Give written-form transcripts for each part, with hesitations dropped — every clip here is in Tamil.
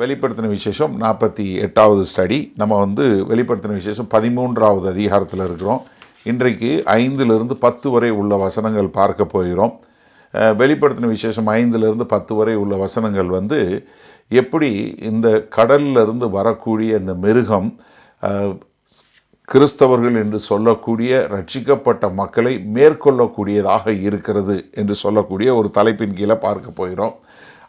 வெளிப்படுத்தின விசேஷம் 48வது ஸ்டடி. நம்ம வெளிப்படுத்தின விசேஷம் 13வது அதிகாரத்தில் இருக்கிறோம். இன்றைக்கு 5லிருந்து 10 வரை உள்ள வசனங்கள் பார்க்க போகிறோம். வெளிப்படுத்தின விசேஷம் 5லிருந்து 10 வரை உள்ள வசனங்கள் எப்படி இந்த கடலிலிருந்து வரக்கூடிய இந்த மிருகம் கிறிஸ்தவர்கள் என்று சொல்லக்கூடிய ரட்சிக்கப்பட்ட மக்களை மேற்கொள்ளக்கூடியதாக இருக்கிறது என்று சொல்லக்கூடிய ஒரு தலைப்பின் கீழே பார்க்க போகிறோம்.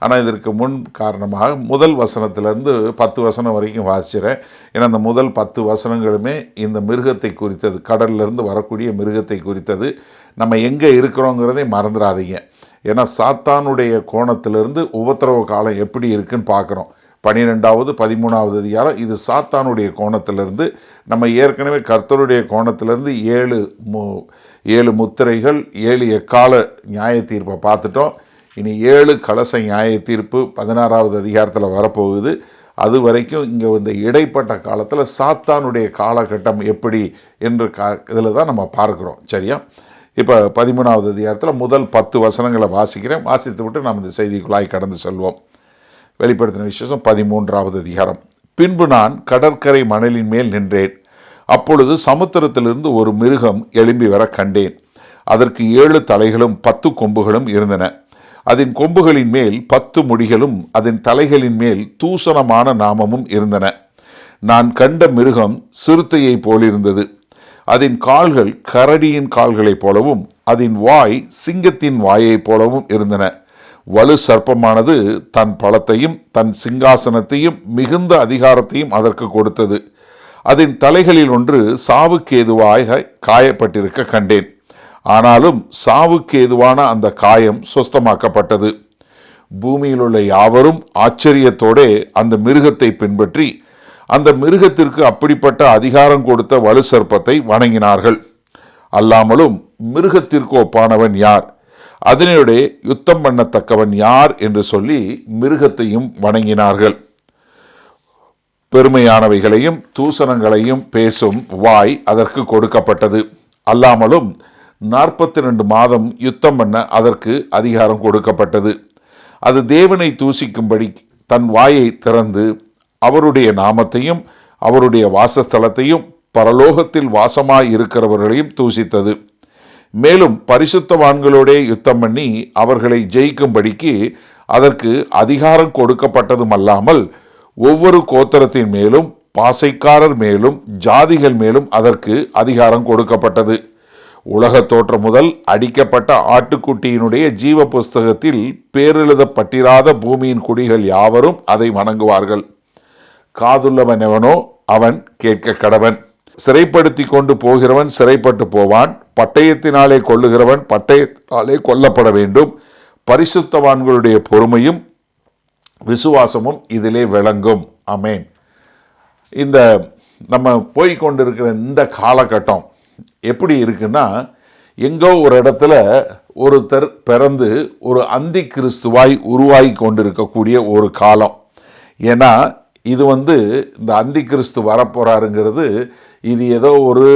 ஆனால் இதற்கு முன் காரணமாக முதல் வசனத்திலேருந்து 10 வசனம் வரைக்கும் வாசிக்கிறேன். ஏன்னா அந்த முதல் 10 வசனங்களுமே இந்த மிருகத்தை குறித்தது, கடல்லிருந்து வரக்கூடிய மிருகத்தை குறித்தது. நம்ம எங்கே இருக்கிறோங்கிறதை மறந்துடாதீங்க. ஏன்னா சாத்தானுடைய கோணத்திலிருந்து உபத்திரவ காலம் எப்படி இருக்குன்னு பார்க்குறோம். 12வது 13வது அதிகாரம் இது சாத்தானுடைய கோணத்திலிருந்து. நம்ம ஏற்கனவே கர்த்தருடைய கோணத்திலிருந்து 7 முத்திரைகள் 7 எக்கால நியாய தீர்ப்பை பார்த்துட்டோம். இனி 7 கலச நியாய தீர்ப்பு 16வது அதிகாரத்தில் வரப்போகுது. அது வரைக்கும் இங்கே இந்த இடைப்பட்ட காலத்தில் சாத்தானுடைய காலகட்டம் எப்படி என்று இதில் தான் நம்ம பார்க்குறோம். சரியா? இப்போ 13வது அதிகாரத்தில் முதல் 10 வசனங்களை வாசிக்கிறேன். வாசித்து விட்டு நாம் இந்த செய்திக்குள்ளாய் கடந்து செல்வோம். வெளிப்படுத்தின விசேஷம் 13வது அதிகாரம். பின்பு நான் கடற்கரை மணலின் மேல் நின்றேன். அப்பொழுது சமுத்திரத்திலிருந்து ஒரு மிருகம் எழும்பி வர கண்டேன். அதற்கு 7 தலைகளும் 10 கொம்புகளும் இருந்தன. அதன் கொம்புகளின் மேல் 10 முடிகளும் அதன் தலைகளின் மேல் தூசணமான நாமமும் இருந்தன. நான் கண்ட மிருகம் சிறுத்தையை போலிருந்தது. அதன் கால்கள் கரடியின் கால்களைப் போலவும் அதன் வாய் சிங்கத்தின் வாயைப் போலவும் இருந்தன. வலு சர்ப்பமானது தன் பலத்தையும் தன் சிங்காசனத்தையும் மிகுந்த அதிகாரத்தையும் அதற்கு கொடுத்தது. அதன் தலைகளில் ஒன்று சாவுக்கு ஏதுவாக காயப்பட்டிருக்க கண்டேன். ஆனாலும் சாவுக்கு ஏதுவான அந்த காயம் சுஸ்தமாக்கப்பட்டது. பூமியில் உள்ள யாவரும் ஆச்சரியத்தோடு அந்த மிருகத்தை பின்பற்றி அந்த மிருகத்திற்கு அப்படிப்பட்ட அதிகாரம் கொடுத்த வலு சர்ப்பத்தை வணங்கினார்கள். அல்லாமலும் மிருகத்திற்கு ஒப்பானவன் யார், அதனுடைய யுத்தம் பண்ணத்தக்கவன் யார் என்று சொல்லி மிருகத்தையும் வணங்கினார்கள். பெருமையானவைகளையும் தூசணங்களையும் பேசும் வாய் அதற்கு கொடுக்கப்பட்டது. அல்லாமலும் 42 மாதம் யுத்தம் பண்ண அதற்கு அதிகாரம் கொடுக்கப்பட்டது. அது தேவனை தூசிக்கும்படி தன் வாயை திறந்து அவருடைய நாமத்தையும் அவருடைய வாசஸ்தலத்தையும் பரலோகத்தில் வாசமாய் இருக்கிறவர்களையும் தூசித்தது. மேலும் பரிசுத்தவான்களோடே யுத்தம் பண்ணி அவர்களை ஜெயிக்கும்படிக்கு அதற்கு அதிகாரம் கொடுக்கப்பட்டதும் அல்லாமல் ஒவ்வொரு கோத்திரத்தின் மேலும் பாசைக்காரர் மேலும் ஜாதிகள் மேலும் அதற்கு அதிகாரம் கொடுக்கப்பட்டது. உலக தோற்றம் முதல் அடிக்கப்பட்ட ஆட்டுக்குட்டியினுடைய ஜீவ புஸ்தகத்தில் பேரெழுதப்பட்டிராத பூமியின் குடிகள் யாவரும் அதை வணங்குவார்கள். காதுள்ளவன் எவனோ அவன் கேட்க கடவன். சிறைப்படுத்தி கொண்டு போகிறவன் சிறைப்பட்டு போவான். பட்டயத்தினாலே கொல்லுகிறவன் பட்டயத்தினாலே கொல்லப்பட வேண்டும். பரிசுத்தவான்களுடைய பொறுமையும் விசுவாசமும் இதிலே விளங்கும். ஆமென். இந்த நம்ம போய்கொண்டிருக்கிற இந்த காலகட்டம் எப்படி இருக்குன்னா, எங்கோ ஒரு இடத்துல ஒருத்தர் பிறந்து ஒரு அந்தி கிறிஸ்துவாய் உருவாகி கொண்டிருக்கக்கூடிய ஒரு காலம். ஏன்னா இது இந்த அந்தி கிறிஸ்து வரப்போறாருங்கிறது இது ஏதோ ஒரு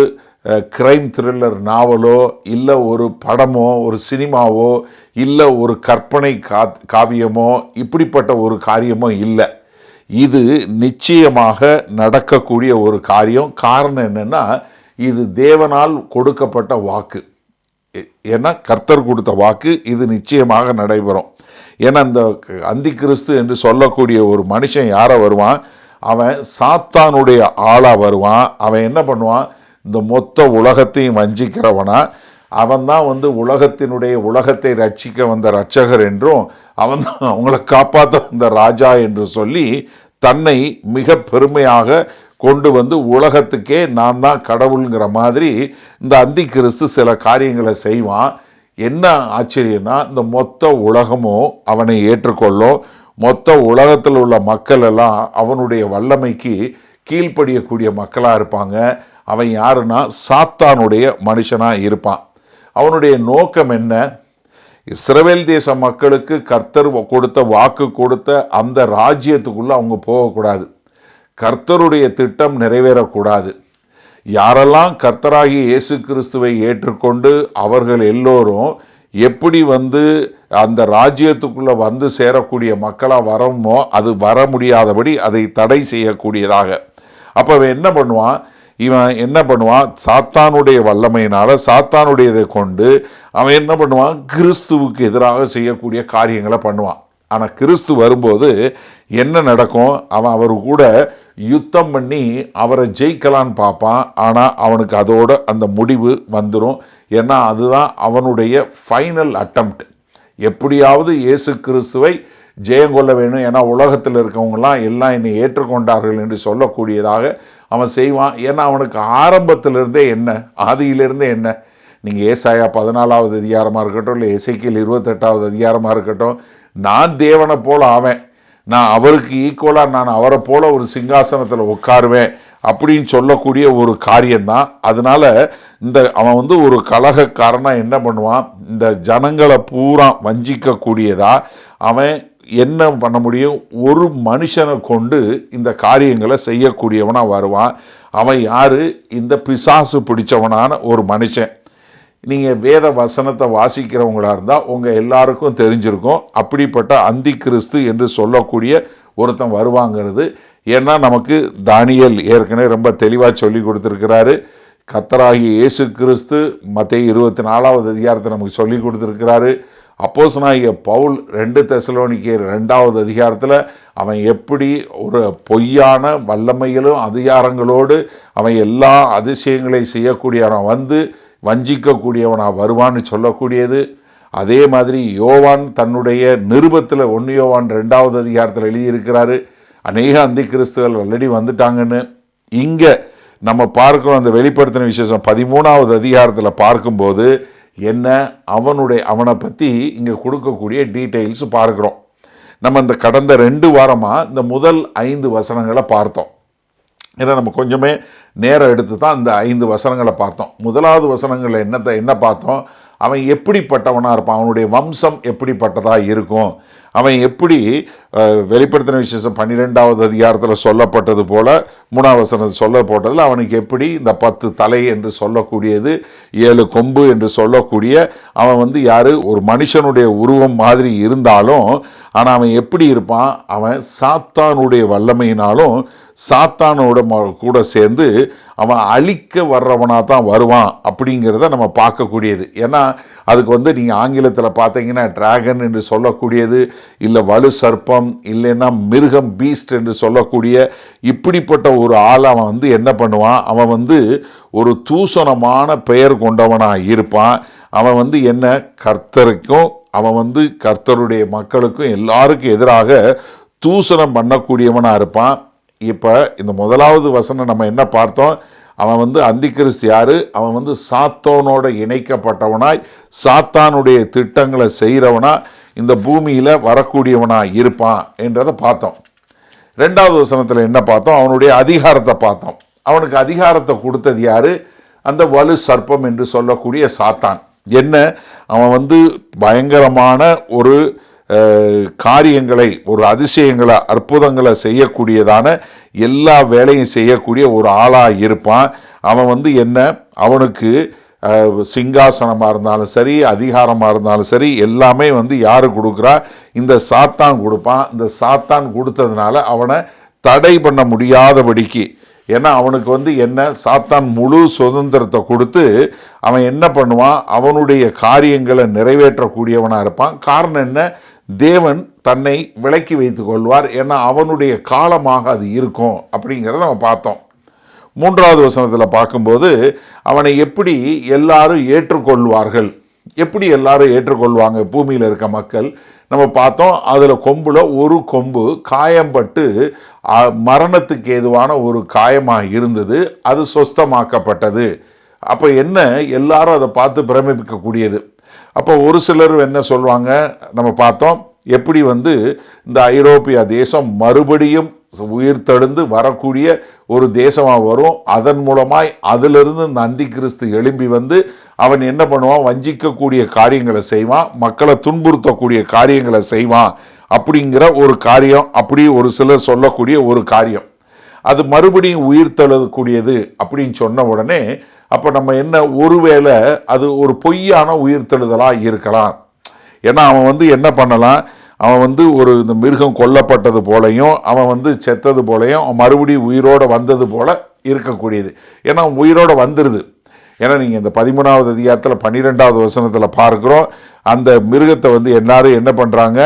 கிரைம் த்ரில்லர் நாவலோ இல்லை ஒரு படமோ ஒரு சினிமாவோ இல்லை ஒரு கற்பனை காவியமோ இப்படிப்பட்ட ஒரு காரியமோ இல்லை. இது நிச்சயமாக நடக்கக்கூடிய ஒரு காரியம். காரணம் என்னென்னா, இது தேவனால் கொடுக்கப்பட்ட வாக்கு. ஏன்னா கர்த்தர் கொடுத்த வாக்கு, இது நிச்சயமாக நடைபெறும். ஏன்னா இந்த அந்தி கிறிஸ்து என்று சொல்லக்கூடிய ஒரு மனுஷன் யாரை வருவான், அவன் சாத்தானுடைய ஆளாக வருவான். அவன் என்ன பண்ணுவான், இந்த மொத்த உலகத்தையும் வஞ்சிக்கிறவனா. அவன் தான் உலகத்தை ரட்சிக்க வந்த ரட்சகர் என்றும் அவன் தான் அவங்கள காப்பாற்ற வந்த ராஜா என்று சொல்லி தன்னை மிக பெருமையாக கொண்டு உலகத்துக்கே நான் தான் கடவுளுங்கிற மாதிரி இந்த அந்தி கிறிஸ்து சில காரியங்களை செய்வான். என்ன ஆச்சரியம்னா, இந்த மொத்த உலகமும் அவனை ஏற்றுக்கொள்ளும். மொத்த உலகத்தில் உள்ள மக்கள் எல்லாம் அவனுடைய வல்லமைக்கு கீழ்ப்படியக்கூடிய மக்களாக இருப்பாங்க. அவன் யாருன்னா சாத்தானுடைய மனுஷனாக இருப்பான். அவனுடைய நோக்கம் என்ன? இஸ்ரவேல் தேச மக்களுக்கு கர்த்தர் கொடுத்த வாக்கு கொடுத்த அந்த ராஜ்யத்துக்குள்ளே அவங்க போகக்கூடாது. கர்த்தருடைய திட்டம் நிறைவேறக்கூடாது. யாரெல்லாம் கர்த்தராகிய இயேசு கிறிஸ்துவை ஏற்றுக்கொண்டு அவர்கள் எல்லோரும் எப்படி அந்த ராஜ்யத்துக்குள்ளே சேரக்கூடிய மக்களாக வரணுமோ அது வர முடியாதபடி அதை தடை செய்யக்கூடியதாக. அப்போ இவன் என்ன பண்ணுவான், சாத்தானுடைய வல்லமையினால் சாத்தானுடையதை கொண்டு அவன் என்ன பண்ணுவான், கிறிஸ்துவுக்கு எதிராக செய்யக்கூடிய காரியங்களை பண்ணுவான். ஆனால் கிறிஸ்து வரும்போது என்ன நடக்கும், அவன் அவர் கூட யுத்தம் பண்ணி அவரை ஜெயிக்கலான்னு பார்ப்பான். ஆனால் அவனுக்கு அதோட அந்த முடிவு வந்துடும். ஏன்னா அதுதான் அவனுடைய ஃபைனல் அட்டம்ப்ட். எப்படியாவது இயேசு கிறிஸ்துவை ஜெயங்கொள்ள வேணும், ஏன்னா உலகத்தில் இருக்கவங்களாம் எல்லாம் என்னை ஏற்றுக்கொண்டார்கள் என்று சொல்லக்கூடியதாக அவன் செய்வான். ஏன்னா அவனுக்கு ஆரம்பத்திலிருந்தே ஆதியிலிருந்தே நீங்கள் ஏசாயா 14வது அதிகாரமாக இருக்கட்டும், இல்லை எசேக்கியேல் 28வது அதிகாரமாக இருக்கட்டும், நான் தேவனை போல ஆவேன், நான் அவருக்கு ஈக்குவலாக நான் அவரை போல ஒரு சிங்காசனத்தில் உட்காருவேன் அப்படின்னு சொல்லக்கூடிய ஒரு காரியம்தான். அதனால அவன் ஒரு கலகக்காரனாக என்ன பண்ணுவான், இந்த ஜனங்களை பூரா வஞ்சிக்கக்கூடியதா அவன் என்ன பண்ண முடியும், ஒரு மனுஷனை கொண்டு இந்த காரியங்களை செய்யக்கூடியவனாக வருவான். அவன் யார், இந்த பிசாசு பிடிச்சவனான ஒரு மனுஷன். நீங்கள் வேத வசனத்தை வாசிக்கிறவங்களாக இருந்தால் உங்கள் எல்லாருக்கும் தெரிஞ்சிருக்கும், அப்படிப்பட்ட அந்தி கிறிஸ்து என்று சொல்லக்கூடிய ஒருத்தன் வருவாங்கிறது. ஏன்னா நமக்கு தானியேல் ஏற்கனவே ரொம்ப தெளிவாக சொல்லி கொடுத்துருக்கிறாரு. கர்த்தராகிய இயேசு கிறிஸ்து மத்தேயு 24வது அதிகாரத்தை நமக்கு சொல்லி கொடுத்துருக்கிறாரு. அப்போஸ்தலனாகிய பவுல் 2 தெசலோனிக்கேயர் 2வது அதிகாரத்தில் அவன் எப்படி ஒரு பொய்யான வல்லமையிலும் அதிகாரங்களோடு அவன் எல்லா அதிசயங்களையும் செய்யக்கூடியவன் வஞ்சிக்கக்கூடியவனாக வருவான்னு சொல்லக்கூடியது. அதே மாதிரி யோவான் தன்னுடைய நிருபத்தில் 1 யோவான் 2வது அதிகாரத்தில் எழுதியிருக்கிறாரு, அநேக அந்தி கிறிஸ்துகள் ஆல்ரெடி வந்துட்டாங்கன்னு. இங்கே நம்ம பார்க்கிறோம், அந்த வெளிப்படுத்தின விசேஷம் 13வது அதிகாரத்தில் பார்க்கும்போது அவனை பற்றி இங்கே கொடுக்கக்கூடிய டீட்டெயில்ஸ் பார்க்குறோம். நம்ம இந்த கடந்த 2 வாரமாக இந்த முதல் 5 வசனங்களை பார்த்தோம். ஏன்னா நம்ம கொஞ்சமே நேரம் எடுத்து தான் இந்த 5 வசனங்களை பார்த்தோம். முதலாவது வசனங்களில் என்ன பார்த்தோம், அவன் எப்படிப்பட்டவனாக இருப்பான், அவனுடைய வம்சம் எப்படிப்பட்டதாக இருக்கும், அவன் எப்படி வெளிப்படுத்தின விசேஷம் 12வது அதிகாரத்தில் சொல்லப்பட்டது போல 3வது வசனத்தில் சொல்லப்பட்டதில் அவனுக்கு எப்படி இந்த 10 தலை என்று சொல்லக்கூடியது 7 கொம்பு என்று சொல்லக்கூடிய அவன் யார், ஒரு மனுஷனுடைய உருவம் மாதிரி இருந்தாலும் ஆனால் அவன் எப்படி இருப்பான், அவன் சாத்தானுடைய வல்லமையினாலும் சாத்தானோட கூட சேர்ந்து அவன் அழிக்க வர்றவனாக தான் வருவான் அப்படிங்கிறத நம்ம பார்க்கக்கூடியது. ஏன்னா அதுக்கு நீங்கள் ஆங்கிலத்தில் பார்த்தீங்கன்னா டிராகன் என்று சொல்லக்கூடியது, இல்லை வலு சர்ப்பம், இல்லைன்னா மிருகம் பீஸ்ட் என்று சொல்லக்கூடிய இப்படிப்பட்ட ஒரு ஆள் அவன் என்ன பண்ணுவான், அவன் ஒரு தூசணமான பெயர் கொண்டவனாக இருப்பான். அவன் என்ன கர்த்தருக்கும் அவன் கர்த்தருடைய மக்களுக்கும் எல்லாருக்கும் எதிராக தூசணம் பண்ணக்கூடியவனாக இருப்பான். இப்போ இந்த முதலாவது வசனம் நம்ம என்ன பார்த்தோம், அவன் அந்தி கிறிஸ்து யார், அவன் சாத்தானோட இணைக்கப்பட்டவனாய் சாத்தானுடைய திட்டங்களை செய்கிறவனா இந்த பூமியில் வரக்கூடியவனாக இருப்பான் என்றதை பார்த்தோம். 2வது வசனத்தில் என்ன பார்த்தோம், அவனுடைய அதிகாரத்தை பார்த்தோம். அவனுக்கு அதிகாரத்தை கொடுத்தது யார், அந்த வலு சர்ப்பம் என்று சொல்லக்கூடிய சாத்தான். அவன் பயங்கரமான ஒரு காரியங்களை, ஒரு அதிசயங்களை, அற்புதங்களை செய்யக்கூடியதான எல்லா வேலையும் செய்யக்கூடிய ஒரு ஆளாக இருப்பான். அவன் அவனுக்கு சிங்காசனமாக இருந்தாலும் சரி, அதிகாரமாக இருந்தாலும் சரி, எல்லாமே யார் கொடுக்குறா, இந்த சாத்தான் கொடுப்பான். இந்த சாத்தான் கொடுத்ததுனால அவனை தடை பண்ண முடியாதபடிக்கு, ஏன்னா அவனுக்கு சாத்தான் முழு சுதந்திரத்தை கொடுத்து அவன் என்ன பண்ணுவான், அவனுடைய காரியங்களை நிறைவேற்றக்கூடியவனாக இருப்பான். காரணம் தேவன் தன்னை விலக்கி வைத்து கொள்வார், ஏன்னா அவனுடைய காலமாக அது இருக்கும் அப்படிங்கிறத நம்ம பார்த்தோம். 3வது வசனத்தில் பார்க்கும்போது அவனை எப்படி எல்லாரும் ஏற்றுக்கொள்வார்கள், எப்படி எல்லாரும் ஏற்றுக்கொள்வாங்க பூமியில் இருக்க மக்கள் நம்ம பார்த்தோம். அதில் கொம்பில் ஒரு கொம்பு காயம்பட்டு மரணத்துக்கு ஏதுவான ஒரு காயமாக இருந்தது, அது சொஸ்தமாக்கப்பட்டது. அப்போ எல்லாரும் அதை பார்த்து பிரமிக்கக்கூடியது. அப்போ ஒரு சிலர் என்ன சொல்லுவாங்க, நம்ம பார்த்தோம் எப்படி இந்த ஐரோப்பிய தேசம் மறுபடியும் உயிர்த்தெழுந்து வரக்கூடிய ஒரு தேசமாக வரும். அதன் மூலமாய் அதிலிருந்து இந்த அந்தி கிறிஸ்து எழும்பி அவன் என்ன பண்ணுவான், வஞ்சிக்கக்கூடிய காரியங்களை செய்வான், மக்களை துன்புறுத்தக்கூடிய காரியங்களை செய்வான் அப்படிங்கிற ஒரு காரியம், அப்படி ஒரு சிலர் சொல்லக்கூடிய ஒரு காரியம். அது மறுபடியும் உயிர் தள்ளக்கூடியது அப்படின்னு சொன்ன உடனே அப்போ நம்ம என்ன, ஒருவேளை அது ஒரு பொய்யான உயிர்த்தெழுதலாக இருக்கலாம். ஏன்னா அவன் என்ன பண்ணலாம், அவன் ஒரு இந்த மிருகம் கொல்லப்பட்டது போலையும் அவன் செத்தது போலையும் அவன் மறுபடியும் உயிரோடு வந்தது போல இருக்கக்கூடியது. ஏன்னா அவன் உயிரோடு வந்துடுது. ஏன்னா நீங்கள் இந்த 13வது அதிகாரத்தில் 12வது வசனத்தில் பார்க்குறோம், அந்த மிருகத்தை எல்லாரும் என்ன பண்ணுறாங்க,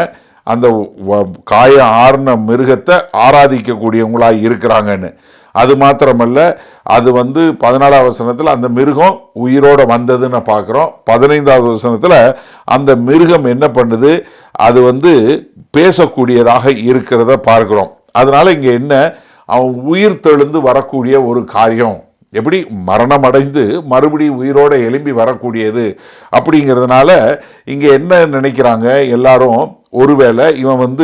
அந்த காயம் ஆறின மிருகத்தை ஆராதிக்கக்கூடியவங்களாக இருக்கிறாங்கன்னு. அது மாத்திரமல்ல, அது 14வது வசனத்தில் அந்த மிருகம் உயிரோடு வந்ததுன்னு பார்க்குறோம். 15வது வசனத்தில் அந்த மிருகம் என்ன பண்ணுது, அது பேசக்கூடியதாக இருக்கிறத பார்க்குறோம். அதனால இங்கே என்ன, அவன் உயிர் தெழுந்து வரக்கூடிய ஒரு காரியம், எப்படி மரணம் அடைந்து மறுபடியும் உயிரோடு எழும்பி வரக்கூடியது அப்படிங்கிறதுனால இங்கே என்ன நினைக்கிறாங்க எல்லாரும், ஒருவேளை இவன்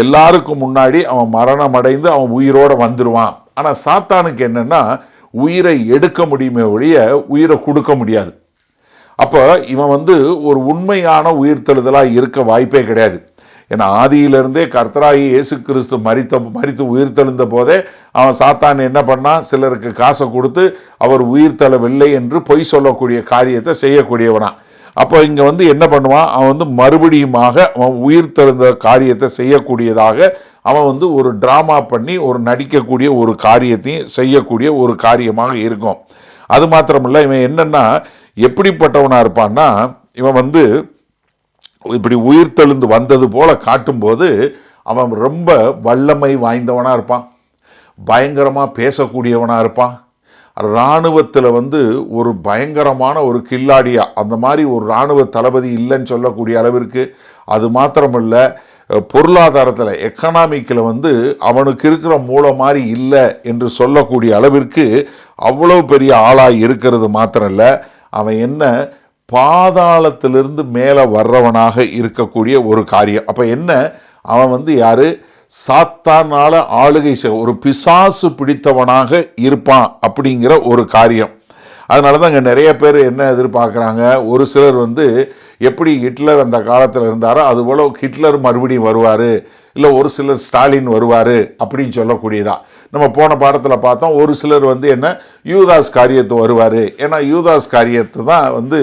எல்லாருக்கும் முன்னாடி அவன் மரணம் அடைந்து அவன் உயிரோடு வந்துடுவான். ஆனால் சாத்தானுக்கு என்னன்னா, உயிரை எடுக்க முடியுமே ஒழிய உயிரை கொடுக்க முடியாது. அப்போ இவன் ஒரு உண்மையான உயிர்த்தெழுதலாக இருக்க வாய்ப்பே கிடையாது. ஏன்னா ஆதியிலிருந்தே கர்த்தராகிய இயேசு கிறிஸ்து மரித்து உயிர்த்தெழுந்த போதே அவன் சாத்தான் என்ன பண்ணான், சிலருக்கு காசை கொடுத்து அவர் உயிர்த்தெழவில்லை என்று பொய் சொல்லக்கூடிய காரியத்தை செய்யக்கூடியவனா. அப்போ இங்கே என்ன பண்ணுவான், அவன் மறுபடியுமாக அவன் உயிர்த்தெழுந்த காரியத்தை செய்யக்கூடியதாக அவன் ஒரு டிராமா பண்ணி ஒரு நடிக்கக்கூடிய ஒரு காரியத்தையும் செய்யக்கூடிய ஒரு காரியமாக இருக்கும். அது மாத்திரமில்லை, இவன் என்னன்னா எப்படிப்பட்டவனாக இருப்பான்னா, இவன் இப்படி உயிர்த்தெழுந்து வந்தது போல காட்டும்போது அவன் ரொம்ப வல்லமை வாய்ந்தவனாக இருப்பான், பயங்கரமாக பேசக்கூடியவனாக இருப்பான். இராணுவத்தில் ஒரு பயங்கரமான ஒரு கில்லாடியா, அந்த மாதிரி ஒரு இராணுவ தளபதி இல்லைன்னு சொல்லக்கூடிய அளவிற்கு. அது மாத்திரமல்ல, பொருளாதாரத்தில் எக்கனாமிக்கில் அவனுக்கு இருக்கிற மூளை மாதிரி இல்லை என்று சொல்லக்கூடிய அளவிற்கு அவ்வளோ பெரிய ஆளாக இருக்கிறது மாத்திரம் இல்லை, அவன் என்ன பாதாளத்திலிருந்து மேலே வர்றவனாக இருக்கக்கூடிய ஒரு காரியம். அப்போ என்ன, அவன் யார், சாத்தானால ஆளுகை ஒரு பிசாசு பிடித்தவனாக இருப்பான் அப்படிங்கிற ஒரு காரியம். அதனால தான் இங்கே நிறைய பேர் என்ன எதிர்பார்க்குறாங்க, ஒரு சிலர் எப்படி ஹிட்லர் அந்த காலத்தில் இருந்தாரோ அதுபோல் ஹிட்லர் மறுபடியும் வருவார், இல்லை ஒரு சிலர் ஸ்டாலின் வருவார் அப்படின்னு சொல்லக்கூடியதா. நம்ம போன பாடத்தில் பார்த்தோம், ஒரு சிலர் என்ன யூதாஸ் காரியத்து வருவார். ஏன்னா யூதாஸ் காரியத்து தான்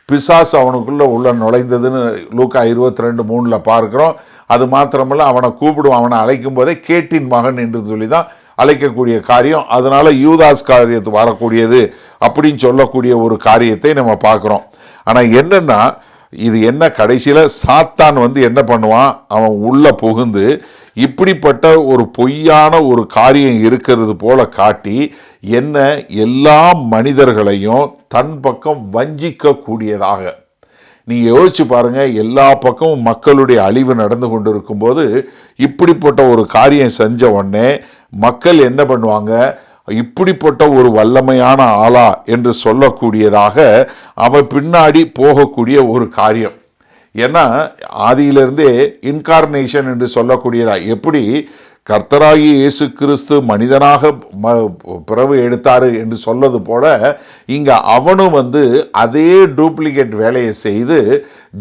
பிசாசு அவனுக்குள்ளே உள்ள நுழைந்ததுன்னு லூக்கா 22:3 பார்க்குறோம். அது மாத்திரமல்ல, அவனை கூப்பிடுவான், அவனை அழைக்கும் போதே கேட்டின் மகன் என்று சொல்லி தான் அழைக்கக்கூடிய காரியம். அதனால யூதாஸ் காரியத்து வரக்கூடியது அப்படின்னு சொல்லக்கூடிய ஒரு காரியத்தை நம்ம பார்க்குறோம். ஆனால் என்னன்னா, இது என்ன, கடைசியில் சாத்தான் என்ன பண்ணுவான், அவன் உள்ளே புகுந்து இப்படிப்பட்ட ஒரு பொய்யான ஒரு காரியம் இருக்கிறது போல காட்டி என்ன, எல்லா மனிதர்களையும் தன் பக்கம் வஞ்சிக்கக்கூடியதாக. நீங்கள் யோசிச்சு பாருங்கள், எல்லா பக்கமும் மக்களுடைய அழிவு நடந்து கொண்டு இருக்கும்போது இப்படிப்பட்ட ஒரு காரியம் செஞ்ச உடனே மக்கள் என்ன பண்ணுவாங்க, இப்படிப்பட்ட ஒரு வல்லமையான ஆளா என்று சொல்லக்கூடியதாக அவன் பின்னாடி போகக்கூடிய ஒரு காரியம். ஏன்னா ஆதியிலிருந்தே இன்கார்னேஷன் என்று சொல்லக்கூடியதா, எப்படி கர்த்தராகிய இயேசு கிறிஸ்து மனிதனாக பிறவு எடுத்தார் என்று சொல்லது போல இங்கே அவனும் அதே டூப்ளிகேட் வேலையை செய்து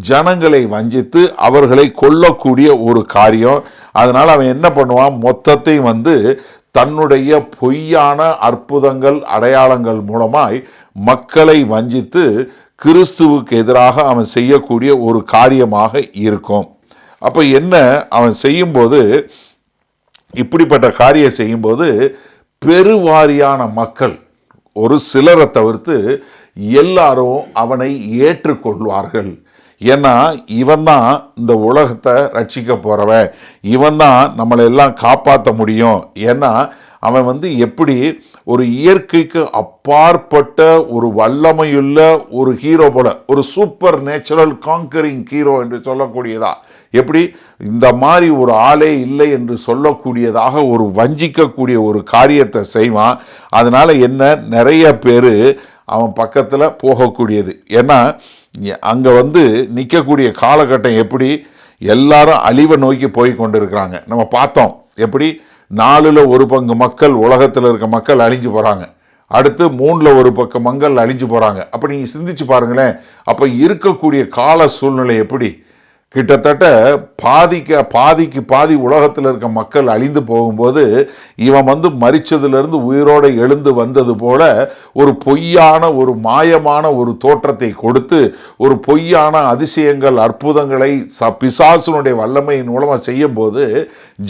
ஜனங்களை வஞ்சித்து அவர்களை கொல்லக்கூடிய ஒரு காரியம். அதனால் அவன் என்ன பண்ணுவான், மொத்தத்தையும் தன்னுடைய பொய்யான அற்புதங்கள் அடையாளங்கள் மூலமாய் மக்களை வஞ்சித்து கிறிஸ்துவுக்கு எதிராக அவன் செய்யக்கூடிய ஒரு காரியமாக இருக்கும். அப்போ என்ன அவன் செய்யும்போது, இப்படிப்பட்ட காரியம் செய்யும்போது பெருவாரியான மக்கள், ஒரு சிலரை தவிர்த்து எல்லாரும் அவனை ஏற்றுக்கொள்வார்கள். ஏன்னா இவன் தான் இந்த உலகத்தை ரட்சிக்க போகிறவன், இவன் தான் நம்மளை எல்லாம் காப்பாற்ற முடியும். ஏன்னா அவன் எப்படி ஒரு இயற்கைக்கு அப்பாற்பட்ட ஒரு வல்லமையுள்ள ஒரு ஹீரோ போல, ஒரு சூப்பர் நேச்சுரல் காங்கரிங் ஹீரோ என்று சொல்லக்கூடியதா, எப்படி இந்த மாதிரி ஒரு ஆளே இல்லை என்று சொல்லக்கூடியதாக ஒரு வஞ்சிக்கக்கூடிய ஒரு காரியத்தை செய்வான். அதனால் என்ன, நிறைய பேர் அவன் பக்கத்தில் போகக்கூடியது. ஏன்னா அங்கே நிற்கக்கூடிய காலகட்டம் எப்படி, எல்லாரும் அழிவை நோக்கி போய் கொண்டு இருக்கிறாங்க. நம்ம பார்த்தோம் எப்படி 4ல் 1 பங்கு மக்கள், உலகத்தில் இருக்க மக்கள் அழிஞ்சு போகிறாங்க, அடுத்து 3ல் 1 பக்கம் மக்கள் அழிஞ்சு போகிறாங்க. அப்போ நீங்கள் சிந்திச்சு பாருங்களேன், அப்போ இருக்கக்கூடிய கால சூழ்நிலை எப்படி. கிட்டத்தட்ட பாதிக்கு பாதி உலகத்தில் இருக்க மக்கள் அழிந்து போகும்போது இவன் மரிச்சதிலிருந்து உயிரோடு எழுந்து வந்தது போல ஒரு பொய்யான ஒரு மாயமான ஒரு தோற்றத்தை கொடுத்து ஒரு பொய்யான அதிசயங்கள் அற்புதங்களை பிசாசுனுடைய வல்லமையின் மூலமாக செய்யும் போது